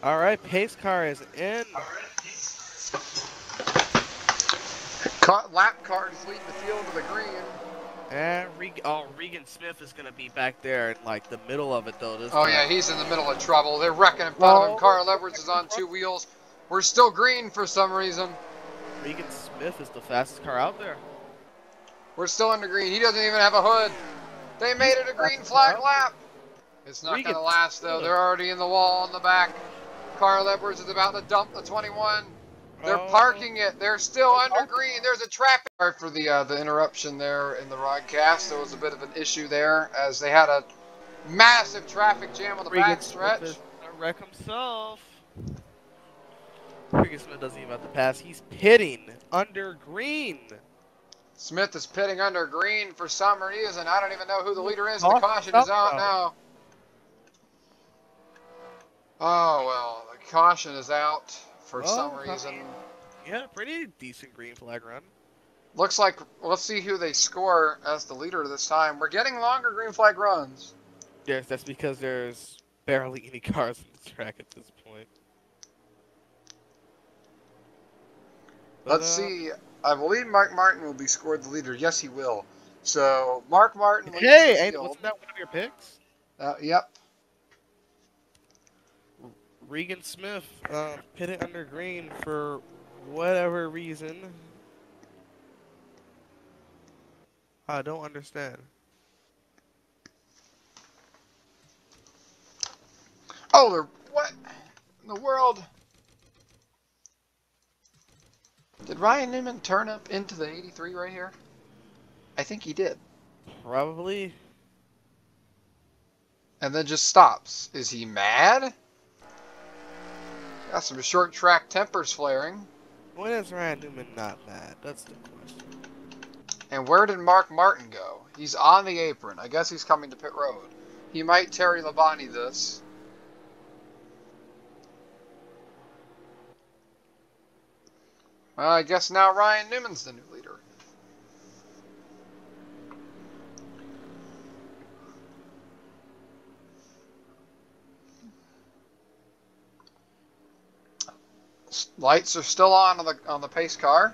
All right, pace car is in. Lap car is leading the field to the green. And Regan Smith is gonna be back there in like the middle of it though. This Oh time. yeah, he's in the middle of trouble. They're wrecking in front of him. Carl Edwards is on 2 wheels. We're still green for some reason. Regan Smith is the fastest car out there. We're still under green. He doesn't even have a hood. They made it a green flag lap. It's not going to last though. They're already in the wall in the back. Carl Edwards is about to dump the 21. They're parking it. They're still under green. There's a traffic. Sorry for the interruption there in the broadcast. There was a bit of an issue there as they had a massive traffic jam on the back stretch. Smith is gonna wreck himself. Regan Smith doesn't even have to pass. He's pitting under green. Smith is pitting under green for some reason. I don't even know who the leader is. The caution is out now. Oh, well, the caution is out for some reason. Yeah, pretty decent green flag run. Looks like, let's see who they score as the leader this time. We're getting longer green flag runs. Yes, that's because there's barely any cars on the track at this point. But, let's see. I believe Mark Martin will be scored the leader. Yes, he will. So, Mark Martin leads the field. Wasn't that one of your picks? Yep. Regan Smith pitting under green for whatever reason. I don't understand. Oh, what in the world? Did Ryan Newman turn up into the 83 right here? I think he did. Probably. And then just stops. Is he mad? Got some short track tempers flaring. When is Ryan Newman not mad? That's the question. And where did Mark Martin go? He's on the apron. I guess he's coming to pit road. He might Terry Labonte this. Well, I guess now Ryan Newman's the new leader. Lights are still on the pace car,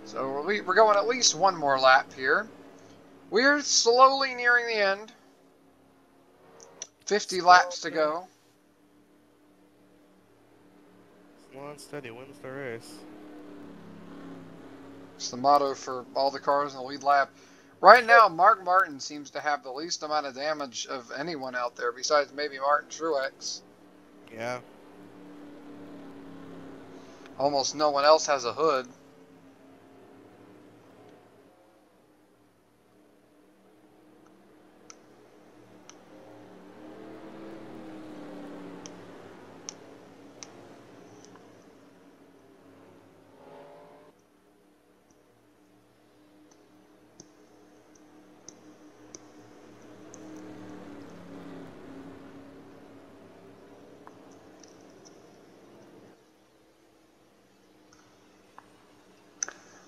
so we're going at least one more lap here. We're slowly nearing the end. 50 laps to go. Slow and steady wins the race. It's the motto for all the cars in the lead lap. Right now, Mark Martin seems to have the least amount of damage of anyone out there, besides maybe Martin Truex. Yeah. Almost no one else has a hood.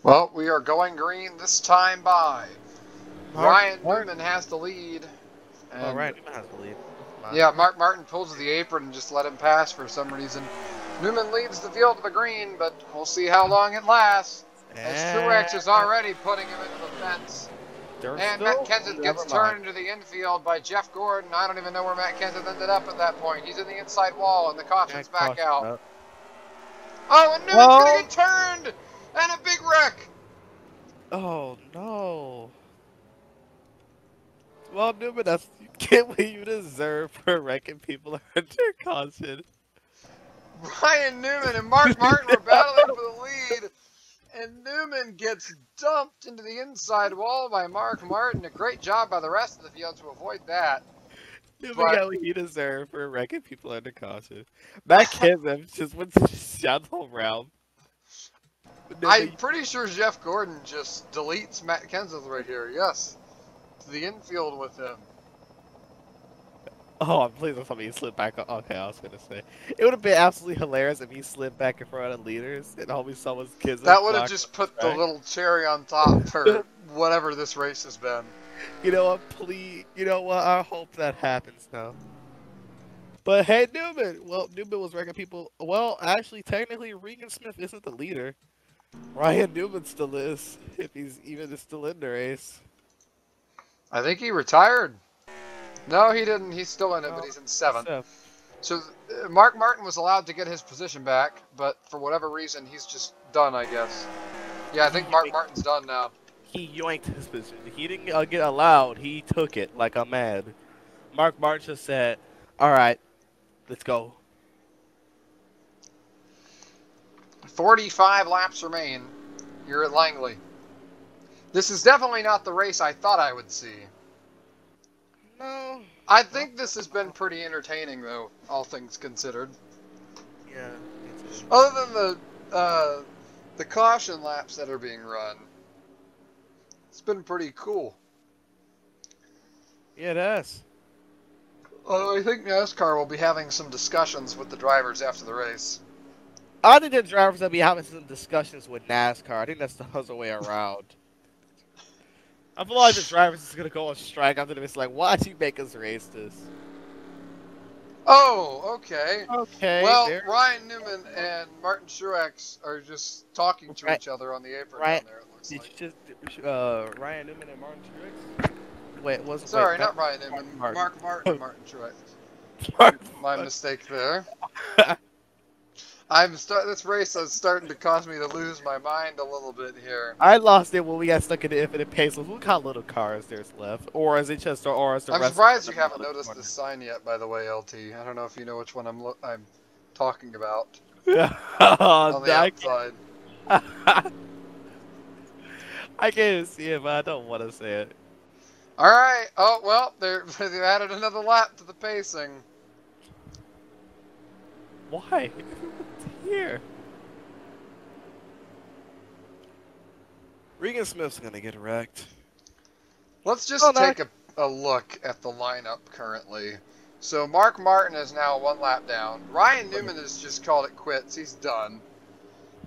Well, we are going green this time by. Ryan Newman has the lead. And Ryan Newman has the lead. Yeah, Mark Martin pulls the apron and just let him pass for some reason. Newman leads the field to the green, but we'll see how long it lasts. As Truex is already putting him into the fence. And Matt Kenseth gets turned into the infield by Jeff Gordon. I don't even know where Matt Kenseth ended up at that point. He's in the inside wall, and the caution's back out. Oh, and Newman's going to get turned! And a big wreck! Oh, no. Well, Newman, that's get what you deserve for wrecking people under caution. Ryan Newman and Mark Martin were battling for the lead. And Newman gets dumped into the inside wall by Mark Martin. A great job by the rest of the field to avoid that. Newman got what he deserved for wrecking people under caution. Matt Kenseth just went to shut the whole round. I'm pretty sure Jeff Gordon just deletes Matt Kenseth right here. Yes. To the infield with him. Oh, please don't tell me he slid back. Okay, I was going to say. It would have been absolutely hilarious if he slid back in front of leaders and homie someone's kids. That would have just put the little cherry on top for whatever this race has been. You know what? Please. You know what? I hope that happens now. But hey, Newman. Well, Newman was wrecking people. Well, actually, technically, Regan Smith isn't the leader. Ryan Newman still is, if he's even still in the race. I think he retired. No, he didn't. He's still in it, but he's in 7th. So Mark Martin was allowed to get his position back, but for whatever reason, he's just done, I guess. Yeah, I think Mark Martin's done now. He yoinked his position. He didn't get allowed. He took it like a man. Mark Martin just said, all right, let's go. 45 laps remain. You're at Langley. This is definitely not the race I thought I would see. No. I think this has been pretty entertaining, though, all things considered. Yeah. Other than the caution laps that are being run, it's been pretty cool. Yeah, it has. I think NASCAR will be having some discussions with the drivers after the race. I think the drivers will be having some discussions with NASCAR. I think that's the other way around. I feel like the drivers is going to go on strike after this. Like, why'd you make us race this? Oh, okay. Okay. Well, Ryan Newman and Martin Truex are just talking to each other on the apron down there, it looks like. Ryan Newman and Martin Truex? Wait, it wasn't... Sorry, not Ryan Newman. Mark Martin and Martin Truex. My mistake there. This race is starting to cause me to lose my mind a little bit here. I lost it when we got stuck in the infinite pace. Look how little cars there's left, or is it just, or is the I'm surprised you haven't noticed this sign yet. By the way, LT, I don't know if you know which one I'm talking about. On the outside. I can't see it, but I don't want to say it. All right. Oh well, they've added another lap to the pacing. Why? Here. Regan Smith's gonna get wrecked. Let's just take a look at the lineup currently. So Mark Martin is now 1 lap down. Ryan Newman has just called it quits. He's done.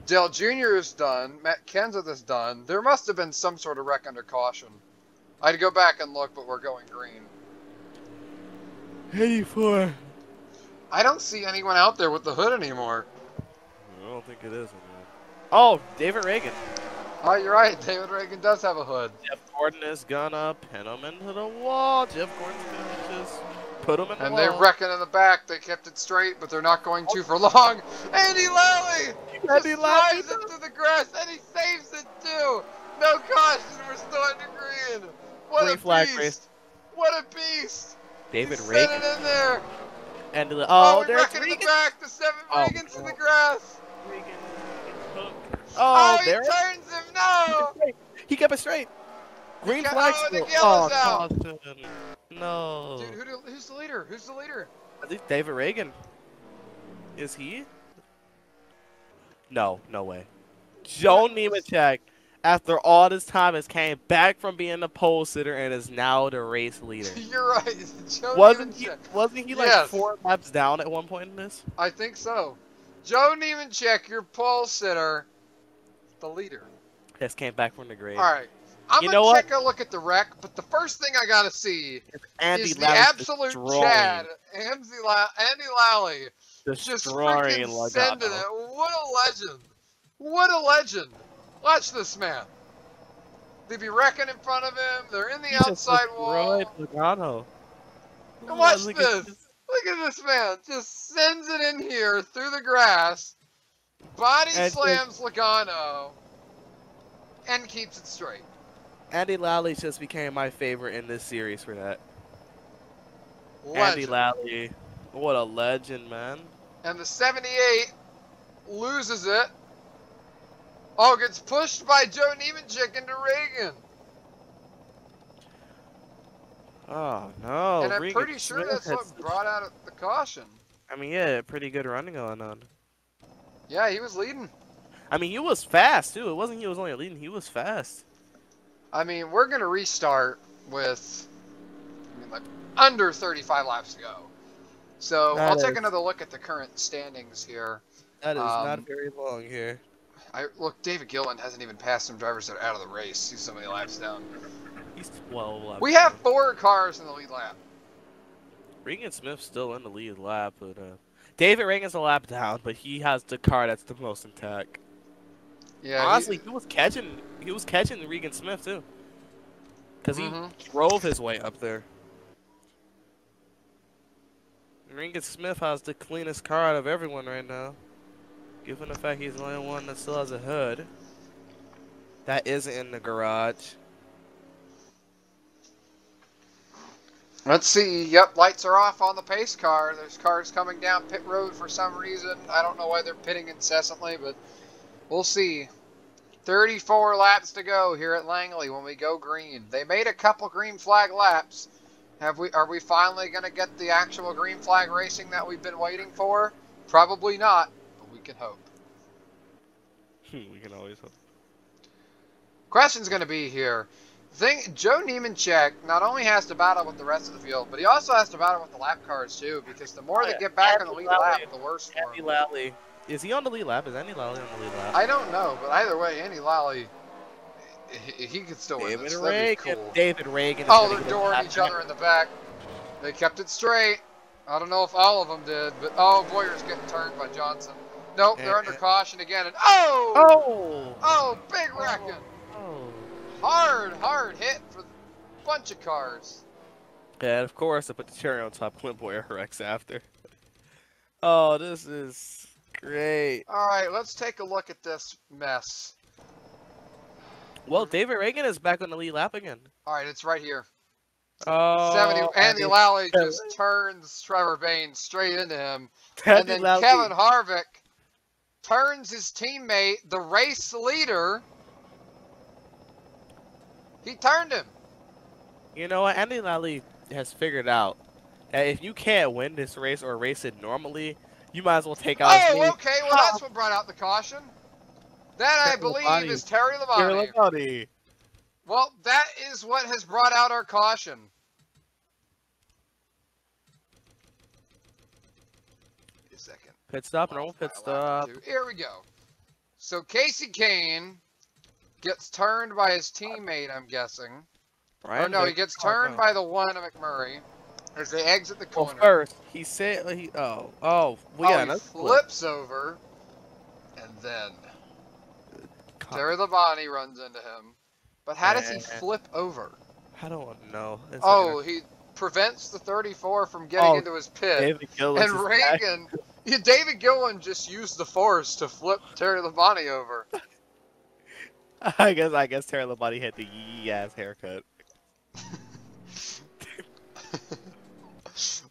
Dale Jr. is done. Matt Kenseth is done. There must have been some sort of wreck under caution. I had to go back and look, but we're going green. 84. I don't see anyone out there with the hood anymore. I don't think it is. Oh, David Reagan. Oh, you're right. David Reagan does have a hood. Jeff Gordon is gonna pin him into the wall. Jeff Gordon's gonna just put him in the wall. And they're wrecking in the back. They kept it straight, but they're not going to for long. Andy Lally! Andy Lally slides it through the grass, and he saves it too. No caution. We're still under green. What green a flag beast! race. What a beast! David He's Reagan. Sent it in there. And we're wrecking in the back. The 7 Reagan's in the grass. Reagan he turns him. No. He kept it straight. Green flag. The yellow's out. No. Dude, who's the leader? Who's the leader? I think David Reagan. Is he? No, no way. Joe Nemechek, after all this time, has came back from being the pole sitter and is now the race leader. You're right. Joe wasn't Nemechek. he like 4 laps down at one point in this? I think so. Joe Nemechek, your pole sitter, the leader. Has came back from the grave. All right. I'm going to take a look at the wreck, but the first thing I got to see is the absolute Chad, Andy Lally, just freaking sending it. What a legend. What a legend. Watch this man. They'd be wrecking in front of him. They're in the He just outside destroyed wall. Logano. And watch Look at this. this. Look at this man. Just sends it in here through the grass. Body And slams Logano. And keeps it straight. Andy Lally just became my favorite in this series for that. Andy Legend. Lally. What a legend, man. And the 78 loses it. Oh, gets pushed by Joe Nemechek into Reagan. Oh, no. And I'm Regan pretty sure Smith that's had what brought out the caution. I mean, yeah, pretty good running going on. Yeah, he was leading. I mean, he was fast, too. It wasn't he was only leading. He was fast. I mean, we're going to restart with like under 35 laps to go. So I'll take another look at the current standings here. That is not very long here. Look, David Gillen hasn't even passed some drivers that are out of the race. He's so many laps down. He's 12 laps. We have 4 cars in the lead lap. Regan Smith's still in the lead lap, but David Reagan's a lap down, but he has the car that's the most intact. Yeah. Honestly, he was catching Regan Smith too, because he drove his way up there. Regan Smith has the cleanest car out of everyone right now, given the fact he's the only one that still has a hood that isn't in the garage. Let's see. Yep, lights are off on the pace car. There's cars coming down pit road for some reason. I don't know why they're pitting incessantly, but we'll see. 34 laps to go here at Langley when we go green. They made a couple green flag laps. Are we finally going to get the actual green flag racing that we've been waiting for? Probably not, but we can hope. We can always hope. Question's going to be here. Joe Nemechek not only has to battle with the rest of the field, but he also has to battle with the lap cars too, because the more they get back on the lead lap, the worse for him. Andy Lally. Is he on the lead lap? Is Andy Lally on the lead lap? I don't know, but either way, Andy Lally, he could still win this. That'd be cool. David Reagan. Oh, they're dooring each other in the back. They kept it straight. I don't know if all of them did, but oh, Boyer's getting turned by Johnson. Nope, they're under caution again. And oh, big wrecking. Hard hit for a bunch of cars. Yeah, and of course, I put the cherry on top. Clint Boyer wrecks after. Oh, this is great. All right, let's take a look at this mess. Well, David Reagan is back on the lead lap again. All right, it's right here. Oh, 70. Andy Lally just turns Trevor Baynes straight into him. And then Kevin Harvick turns his teammate, the race leader. He turned him. You know what? Andy Lally has figured out that if you can't win this race or race it normally, you might as well take out. Oh, okay. Well, that's what brought out the caution. That, I believe, is Terry Labonte. Well, that is what has brought out our caution. Wait a second. Pit stop, normal pit stop. Here we go. So Casey Kane gets turned by his teammate, I'm guessing. Or no, he gets turned by the one of McMurray as they exit the corner. Well, first, he said, well, yeah, he flips over, and then Terry Labonte runs into him. But how does he flip over? I don't know. He prevents the 34 from getting into his pit. And Reagan, David Gillen just used the force to flip Terry Labonte over. I guess Terry Labonte had the yee-ass haircut.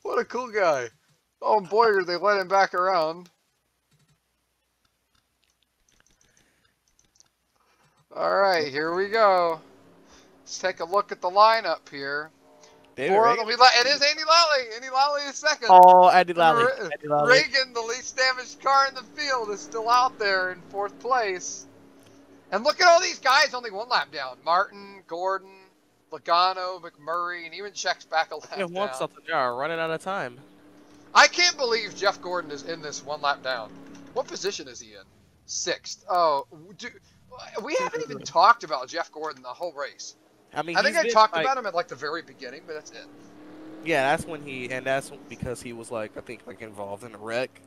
What a cool guy. Oh, Boyer, they let him back around. All right, here we go. Let's take a look at the lineup here. It is Andy Lally. Andy Lally is second. Oh, Andy Lally. Reagan, the least damaged car in the field, is still out there in 4th place. And look at all these guys only 1 lap down. Martin, Gordon, Logano, McMurray, and even checks back a lap down. Want something? They are running out of time. I can't believe Jeff Gordon is in this 1 lap down. What position is he in? 6th. Oh, dude, we haven't even talked about Jeff Gordon the whole race. I mean, I think I talked about him at like the very beginning, but that's it. Yeah, that's when that's because he was I think involved in a wreck.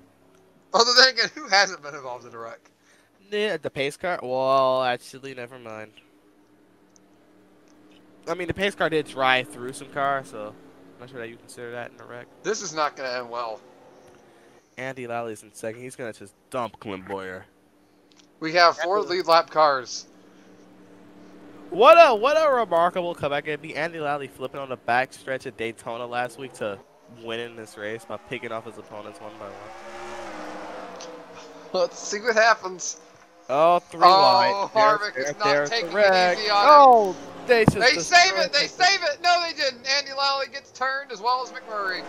Although then again, who hasn't been involved in a wreck? Yeah, the pace car? Well, actually, never mind. I mean, the pace car did drive through some cars, so I'm not sure that you consider that in a wreck. This is not going to end well. Andy Lally in second. He's gonna just dump Clint Boyer. We have 4 lead lap cars. What a remarkable comeback it'd be. Andy Lally flipping on the back stretch at Daytona last week to win in this race by picking off his opponents one by one. Let's see what happens. Oh, 3 wide. Oh, Harvick is not taking the it easy on him. Oh, they save it. They save it. No, they didn't. Andy Lally gets turned as well as McMurray.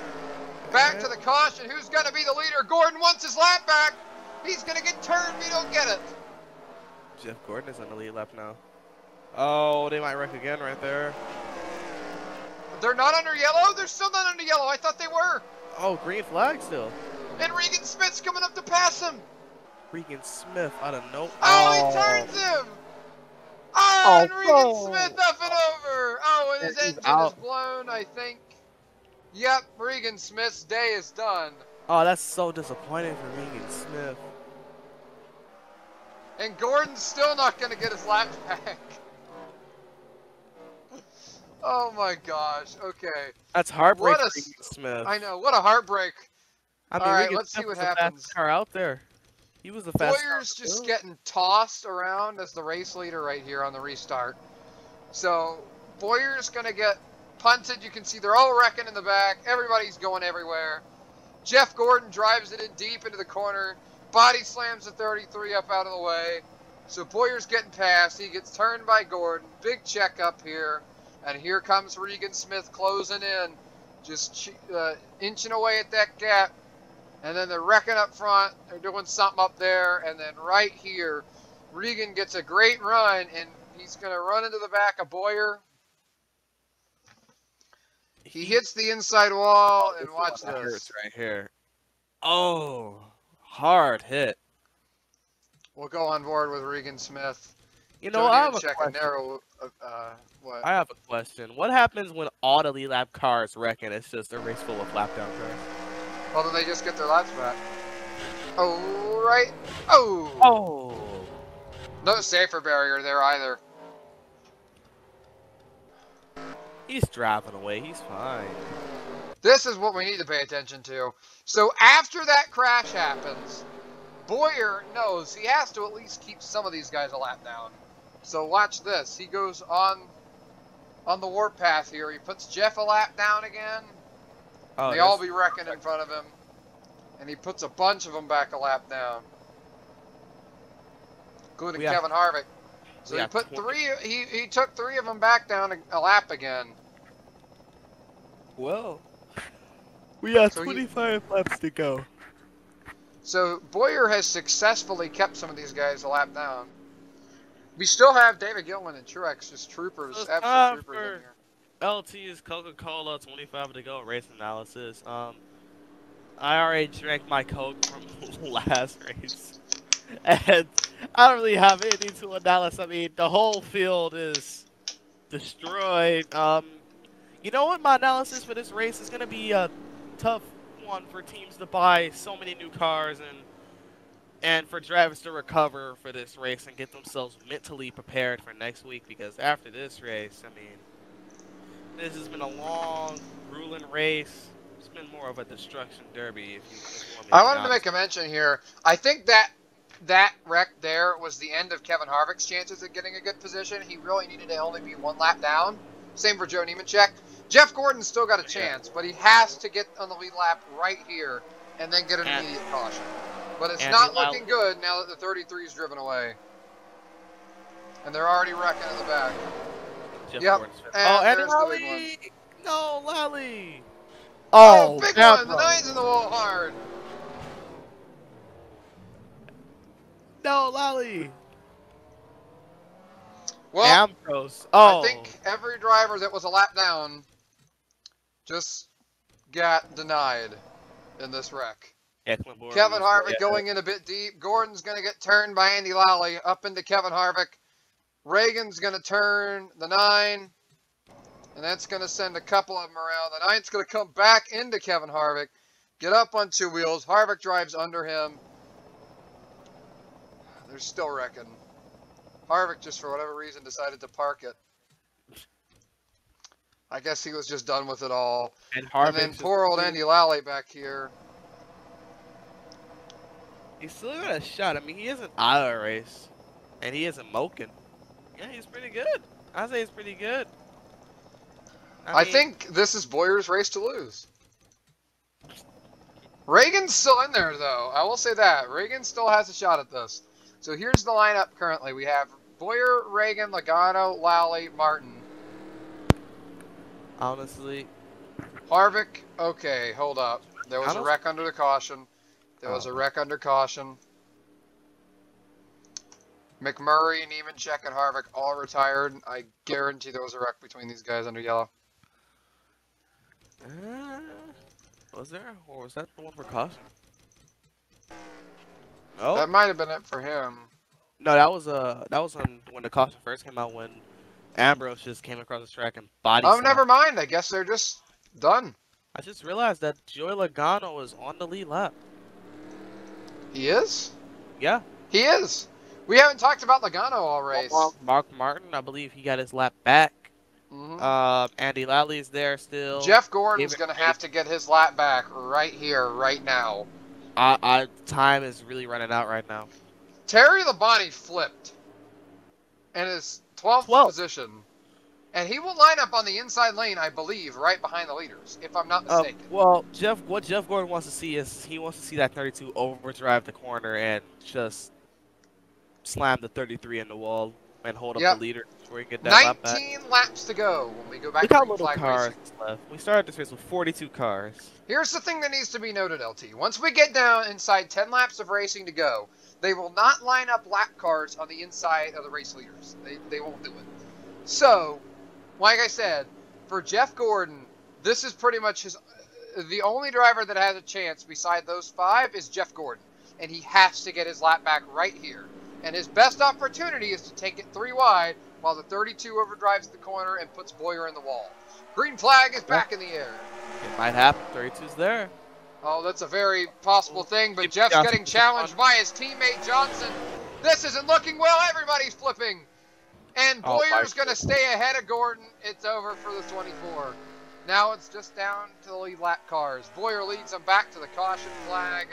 Back to the caution. Who's going to be the leader? Gordon wants his lap back. He's going to get turned. We don't get it. Jeff Gordon is on the lead lap now. Oh, they might wreck again right there. They're not under yellow? They're still not under yellow. I thought they were. Oh, green flag still. And Regan Smith's coming up to pass him. Regan Smith out of nowhere. Oh, he turns him. Oh, and Regan Smith up and over. Oh, and his engine is blown, I think. Yep, Regan Smith's day is done. Oh, that's so disappointing for Regan Smith. And Gordon's still not going to get his lap back. Oh my gosh, okay. That's heartbreak for Regan Smith. I know, what a heartbreak. I mean, all right, Regan let's Smith see what was happens. The fastest car out there. He was the fastest. Boyer's just getting tossed around as the race leader right here on the restart. So, Boyer's going to get punted. You can see they're all wrecking in the back. Everybody's going everywhere. Jeff Gordon drives it in deep into the corner. Body slams the 33 up out of the way. So Boyer's getting past. He gets turned by Gordon. Big check up here. And here comes Regan Smith closing in. Just inching away at that gap. And then they're wrecking up front. They're doing something up there. And then right here, Regan gets a great run. And he's going to run into the back of Boyer. He hits the inside wall. And watch this. Hurts right here. Oh, hard hit. We'll go on board with Regan Smith. You know, I have a question. What? I have a question. What happens when all the lead lap cars wreck and it's just a race full of lap down cars? Well, then they just get their laps back. Oh, right. Oh. Oh. No safer barrier there either. He's driving away. He's fine. This is what we need to pay attention to. So after that crash happens, Boyer knows he has to at least keep some of these guys a lap down. So watch this. He goes on the warpath here. He puts Jeff a lap down again. Oh, they all be wrecking in front of him. And he puts a bunch of them back a lap down. Including Kevin Harvick. So he put he took 3 of them back down a lap again. Well, we got 25 laps to go. So Boyer has successfully kept some of these guys a lap down. We still have David Gilman and Truex, just troopers, absolute troopers in here. LT's Coca-Cola 25 to go race analysis. I already drank my Coke from last race, and I don't really have anything to analyze. I mean, the whole field is destroyed. You know what? My analysis for this race is going to be a tough one for teams to buy so many new cars and for drivers to recover for this race and get themselves mentally prepared for next week, because after this race, I mean, this has been a long, grueling race. It's been more of a destruction derby. If you want me I wanted to make a mention here. I think that wreck there was the end of Kevin Harvick's chances of getting a good position. He really needed to only be 1 lap down. Same for Joe Nemechek. Jeff Gordon's still got a chance, but he has to get on the lead lap right here and then get an immediate caution. But it's not looking good now that the 33 is driven away. And they're already wrecking in the back. Yep. And there's the big one. No, Lally. Oh, big one. The 9's in the wall hard. No, Lally. Well, Ambrose. I think every driver that was a lap down just got denied in this wreck. Kevin Harvick going in a bit deep. Gordon's going to get turned by Andy Lally up into Kevin Harvick. Reagan's going to turn the 9. And that's going to send a couple of them around. The 9's going to come back into Kevin Harvick. Get up on 2 wheels. Harvick drives under him. They're still wrecking. Harvick just for whatever reason decided to park it. I guess he was just done with it all. And And then Harvick's just poor old Andy Lally back here. he's still got a shot. I mean, he isn't out of the race, and he isn't moking. Yeah, he's pretty good. I say he's pretty good. I mean, think this is Boyer's race to lose. Reagan's still in there, though. I will say that. Reagan still has a shot at this. So here's the lineup currently. We have Boyer, Reagan, Logano, Lally, Martin. honestly, Harvick, okay, hold up. There was a wreck under the caution. There was a wreck under caution. McMurray, Nemechek, and Harvick all retired. I guarantee there was a wreck between these guys under yellow. Was there? Or was that the one for caution? Oh. That might have been it for him. No, that was when the caution first came out, when Ambrose just came across the track and body. Oh, never mind. I guess they're just done. I just realized that Joey Logano is on the lead lap. He is? Yeah. He is. We haven't talked about Logano all race. Well, Mark Martin, I believe he got his lap back. Mm-hmm. Andy Lally's there still. Jeff Gordon's going to have to get his lap back right here, right now. Time is really running out right now. Terry Labonte flipped and is 12th position. And he will line up on the inside lane, I believe, right behind the leaders, if I'm not mistaken. Well, what Jeff Gordon wants to see is he wants to see that 32 overdrive the corner and just slam the 33 in the wall and hold up the leader before he can get that lap back. 19 laps to go when we go back Look to how green little flag cars racing. left. We started this race with 42 cars. Here's the thing that needs to be noted, LT. Once we get down inside 10 laps of racing to go, they will not line up lap cars on the inside of the race leaders. They won't do it. So, like I said, for Jeff Gordon, this is pretty much the only driver that has a chance beside those 5 is Jeff Gordon. And he has to get his lap back right here. And his best opportunity is to take it 3 wide while the 32 overdrives the corner and puts Boyer in the wall. Green flag is back in the air. It might happen. 32's there. Oh, that's a very possible thing, but Jeff's getting challenged by his teammate Johnson. This isn't looking well. Everybody's flipping. And Boyer's going to stay ahead of Gordon. It's over for the 24. Now it's just down to the lead lap cars. Boyer leads them back to the caution flag.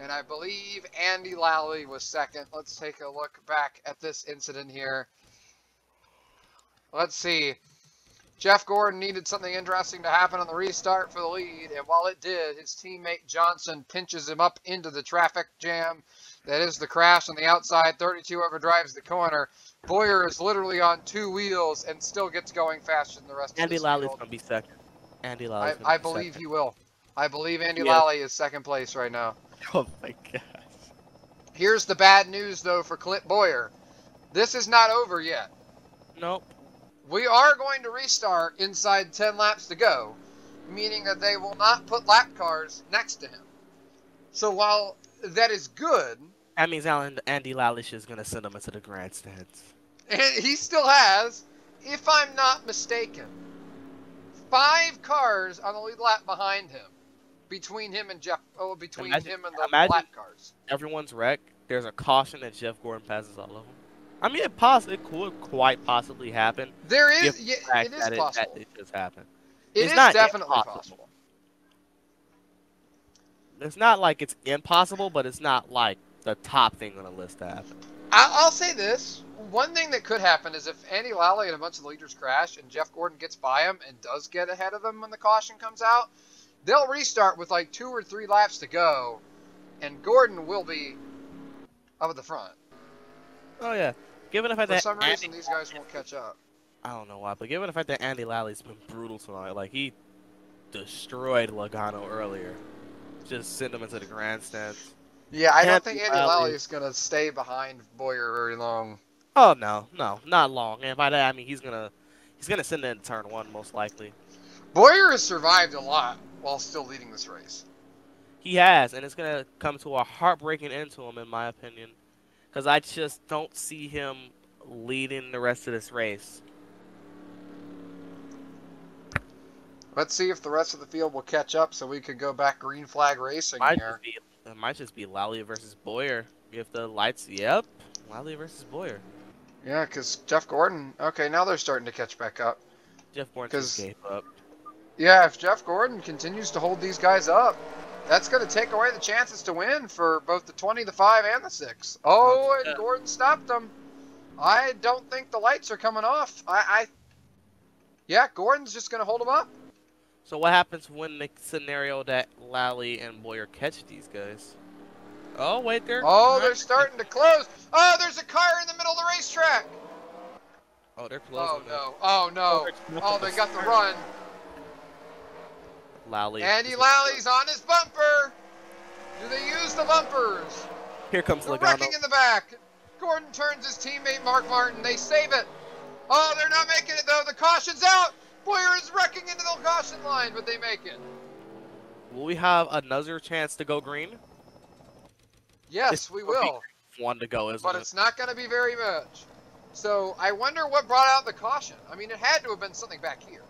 And I believe Andy Lally was second. Let's take a look back at this incident here. Let's see. Jeff Gordon needed something interesting to happen on the restart for the lead, and while it did, his teammate Johnson pinches him up into the traffic jam. That is the crash on the outside. 32 overdrives the corner. Boyer is literally on 2 wheels and still gets going faster than the rest of Andy this Lally's field. going to be second. Andy Lally's I believe he will. I believe Andy Lally is second place right now. Oh my gosh. Here's the bad news, though, for Clint Boyer. This is not over yet. Nope. We are going to restart inside 10 laps to go, meaning that they will not put lap cars next to him. So while that is good... That means Andy Lally is going to send him into the grandstands. And he still has, if I'm not mistaken, 5 cars on the lead lap behind him. Between him and Jeff... Oh, between him and the lap cars. Everyone's wrecked. There's a caution that Jeff Gordon passes all of them. I mean, it could quite possibly happen. There is, it is possible. It just happened. It is definitely possible. It's not like it's impossible, but it's not like the top thing on the list to happen. I'll say this. One thing that could happen is if Andy Lally and a bunch of leaders crash and Jeff Gordon gets by him and does get ahead of them when the caution comes out, they'll restart with like 2 or 3 laps to go, and Gordon will be up at the front. Oh, yeah. Given the fact that for some reason these guys won't catch up. I don't know why, but given the fact that Andy Lally's been brutal tonight, like he destroyed Logano earlier, just send him into the grandstands. Yeah, I don't think Andy Lally is gonna stay behind Boyer very long. Oh no, not long. And by that I mean he's gonna send it in turn 1 most likely. Boyer has survived a lot while still leading this race. He has, and it's gonna come to a heartbreaking end to him, in my opinion. Because I just don't see him leading the rest of this race. Let's see if the rest of the field will catch up so we could go back green flag racing here. It might just be Lally versus Boyer. If the lights... Yep. Lally versus Boyer. Yeah, because Jeff Gordon... Okay, now they're starting to catch back up. Jeff Gordon just Because, gave up. yeah, if Jeff Gordon continues to hold these guys up, that's going to take away the chances to win for both the 20, the 5, and the 6. Oh, and Gordon stopped them. I don't think the lights are coming off. Yeah, Gordon's just going to hold them up. So what happens when the scenario that Lally and Boyer catch these guys? Oh, wait, they're starting to close. Oh, there's a car in the middle of the racetrack. Oh, they're closing. Oh, no. Oh, they got the run. Lally. Andy Lally's on his bumper. Do they use the bumpers? Here comes They're Logano. wrecking in the back. Gordon turns his teammate Mark Martin. They save it. Oh, they're not making it, though. The caution's out. Boyer is wrecking into the caution line, but they make it. Will we have another chance to go green? Yes, we will. One to go, isn't it? But it's not going to be very much. So I wonder what brought out the caution. I mean, it had to have been something back here.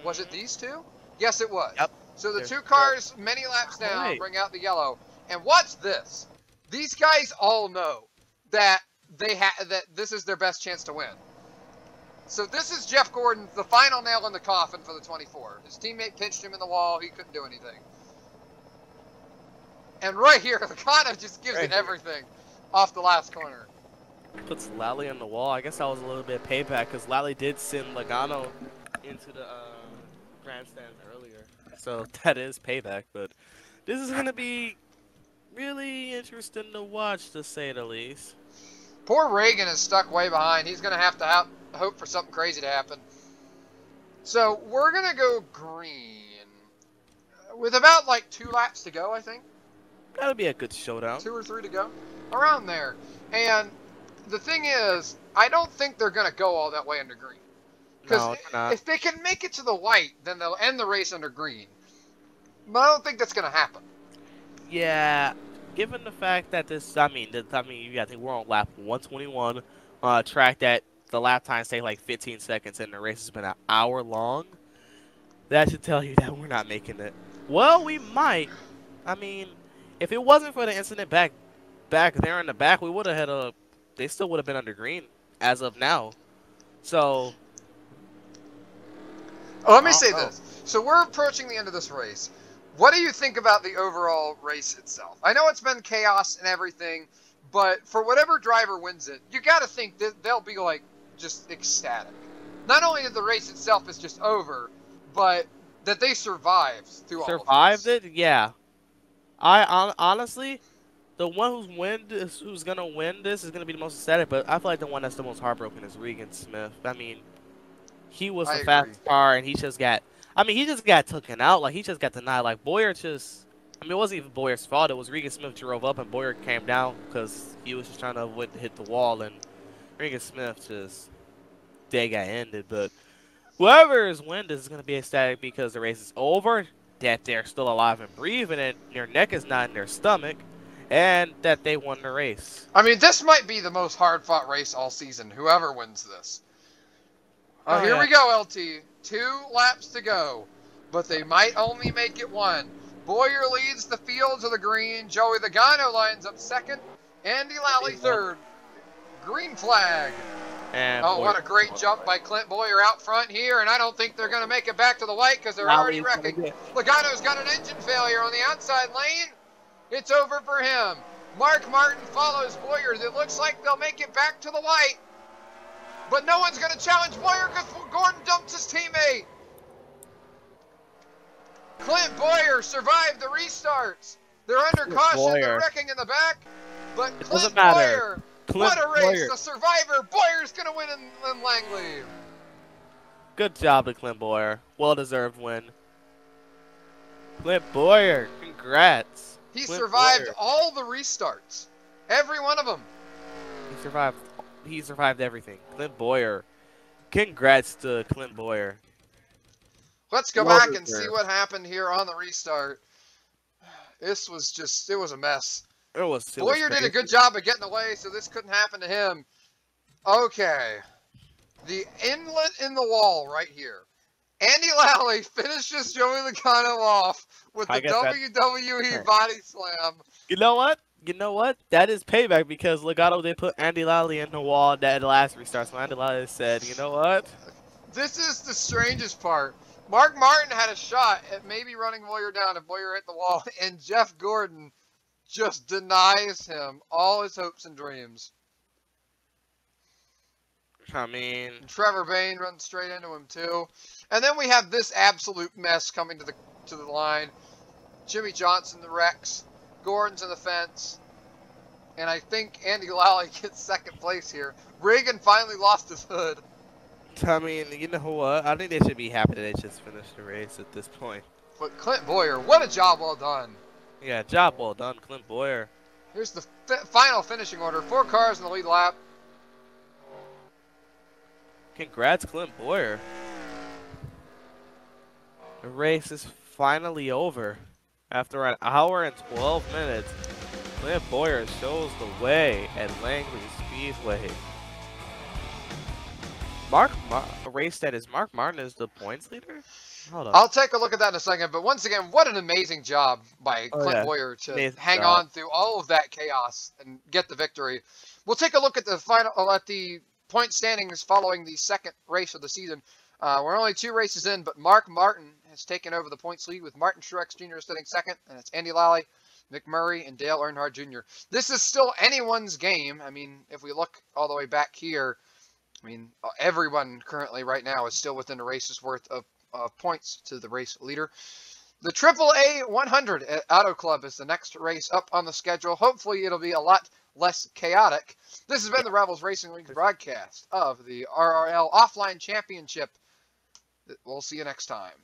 Was it these two? Yes, it was. Yep. So the two cars, many laps down, bring out the yellow. And what's this? These guys all know that that this is their best chance to win. So this is Jeff Gordon, the final nail in the coffin for the 24. His teammate pinched him in the wall. He couldn't do anything. And right here, Logano just gives it everything off the last corner. Puts Lally on the wall. I guess that was a little bit of payback because Lally did send Logano into the grandstand earlier. So that is payback. But this is going to be really interesting to watch, to say the least. Poor Reagan is stuck way behind. He's going to have to hope for something crazy to happen. So we're going to go green with about like 2 laps to go, I think. That'll be a good showdown. 2 or 3 to go. Around there. And the thing is, I don't think they're going to go all that way under green. Because if they can make it to the white, then they'll end the race under green. But I don't think that's going to happen. Yeah. Given the fact that you got to think we're on lap 121 on a track that the lap times take like 15 seconds and the race has been an hour long. That should tell you that we're not making it. Well, we might. I mean, if it wasn't for the incident back there in the back, we would have had they still would have been under green as of now. So. Let me say this. So we're approaching the end of this race. What do you think about the overall race itself? I know it's been chaos and everything, but for whatever driver wins it, you got to think that they'll be like just ecstatic. Not only that the race itself is just over, that they survived through all of this. Survived it? Yeah. Honestly, the one who's gonna win this is gonna be the most ecstatic, but I feel like the one that's the most heartbroken is Regan Smith. I mean, he was the fastest car, and he just got taken out. Like, he just got denied. Like, Boyer just, it wasn't even Boyer's fault. It was Regan Smith drove up, and Boyer came down because he was just trying to hit the wall, and Regan Smith just, they got ended. But whoever is winning this is going to be ecstatic because the race is over, that they're still alive and breathing, and their neck is not in their stomach, and that they won the race. I mean, this might be the most hard-fought race all season, whoever wins this. Here we go, LT. 2 laps to go, but they might only make it 1. Boyer leads the field to the green. Joey Logano lines up 2nd. Andy Lally 3rd. Green flag. And what a great jump by Clint Boyer out front here, and I don't think they're going to make it back to the white because they're already wrecking. Logano's got an engine failure on the outside lane. It's over for him. Mark Martin follows Boyer. It looks like they'll make it back to the white. But no one's going to challenge Boyer because Gordon dumped his teammate. Clint Boyer survived the restarts. They're under caution. They're wrecking in the back. But Clint Boyer, what a race. The survivor. Boyer's going to win in Langley. Good job to Clint Boyer. Well-deserved win. Clint Boyer, congrats. He survived all the restarts. Every one of them. He survived everything. Clint Boyer. Congrats to Clint Boyer. Let's go back and see what happened here on the restart. This was just, it was a mess. Boyer did a good job of getting away, so this couldn't happen to him. Okay. The inlet in the wall right here. Andy Lally finishes Joey Logano off with the WWE body slam. You know what? That is payback because Logano did put Andy Lally in the wall that last restart. So Andy Lally said, you know what? This is the strangest part. Mark Martin had a shot at maybe running Boyer down if Boyer hit the wall, and Jeff Gordon just denies him all his hopes and dreams. I mean, And Trevor Bain runs straight into him too. And then we have this absolute mess coming to the line. Jimmy Johnson, the Rex. Gordon's in the fence. And I think Andy Lally gets second place here. Reagan finally lost his hood. I mean, you know what? I think they should be happy they just finished the race at this point. But Clint Boyer, what a job well done. Yeah, job well done, Clint Boyer. Here's the final finishing order. 4 cars in the lead lap. Congrats, Clint Boyer. The race is finally over. After an hour and 12 minutes, Clint Boyer shows the way at Langley Speedway. Race that is Mark Martin is the points leader? Hold on. I'll take a look at that in a second, but once again, what an amazing job by Clint Boyer to Amazing hang job. on through all of that chaos and get the victory. We'll take a look at the point standings following the second race of the season. We're only 2 races in, but Mark Martin has taken over the points lead with Martin Truex Jr. sitting second, and it's Andy Lally, Mick Murray, and Dale Earnhardt Jr. This is still anyone's game. I mean, if we look all the way back here, I mean, everyone currently right now is still within a race's worth of points to the race leader. The AAA 100 at Auto Club is the next race up on the schedule. Hopefully, it'll be a lot less chaotic. This has been the Rebels Racing League's broadcast of the RRL Offline Championship. We'll see you next time.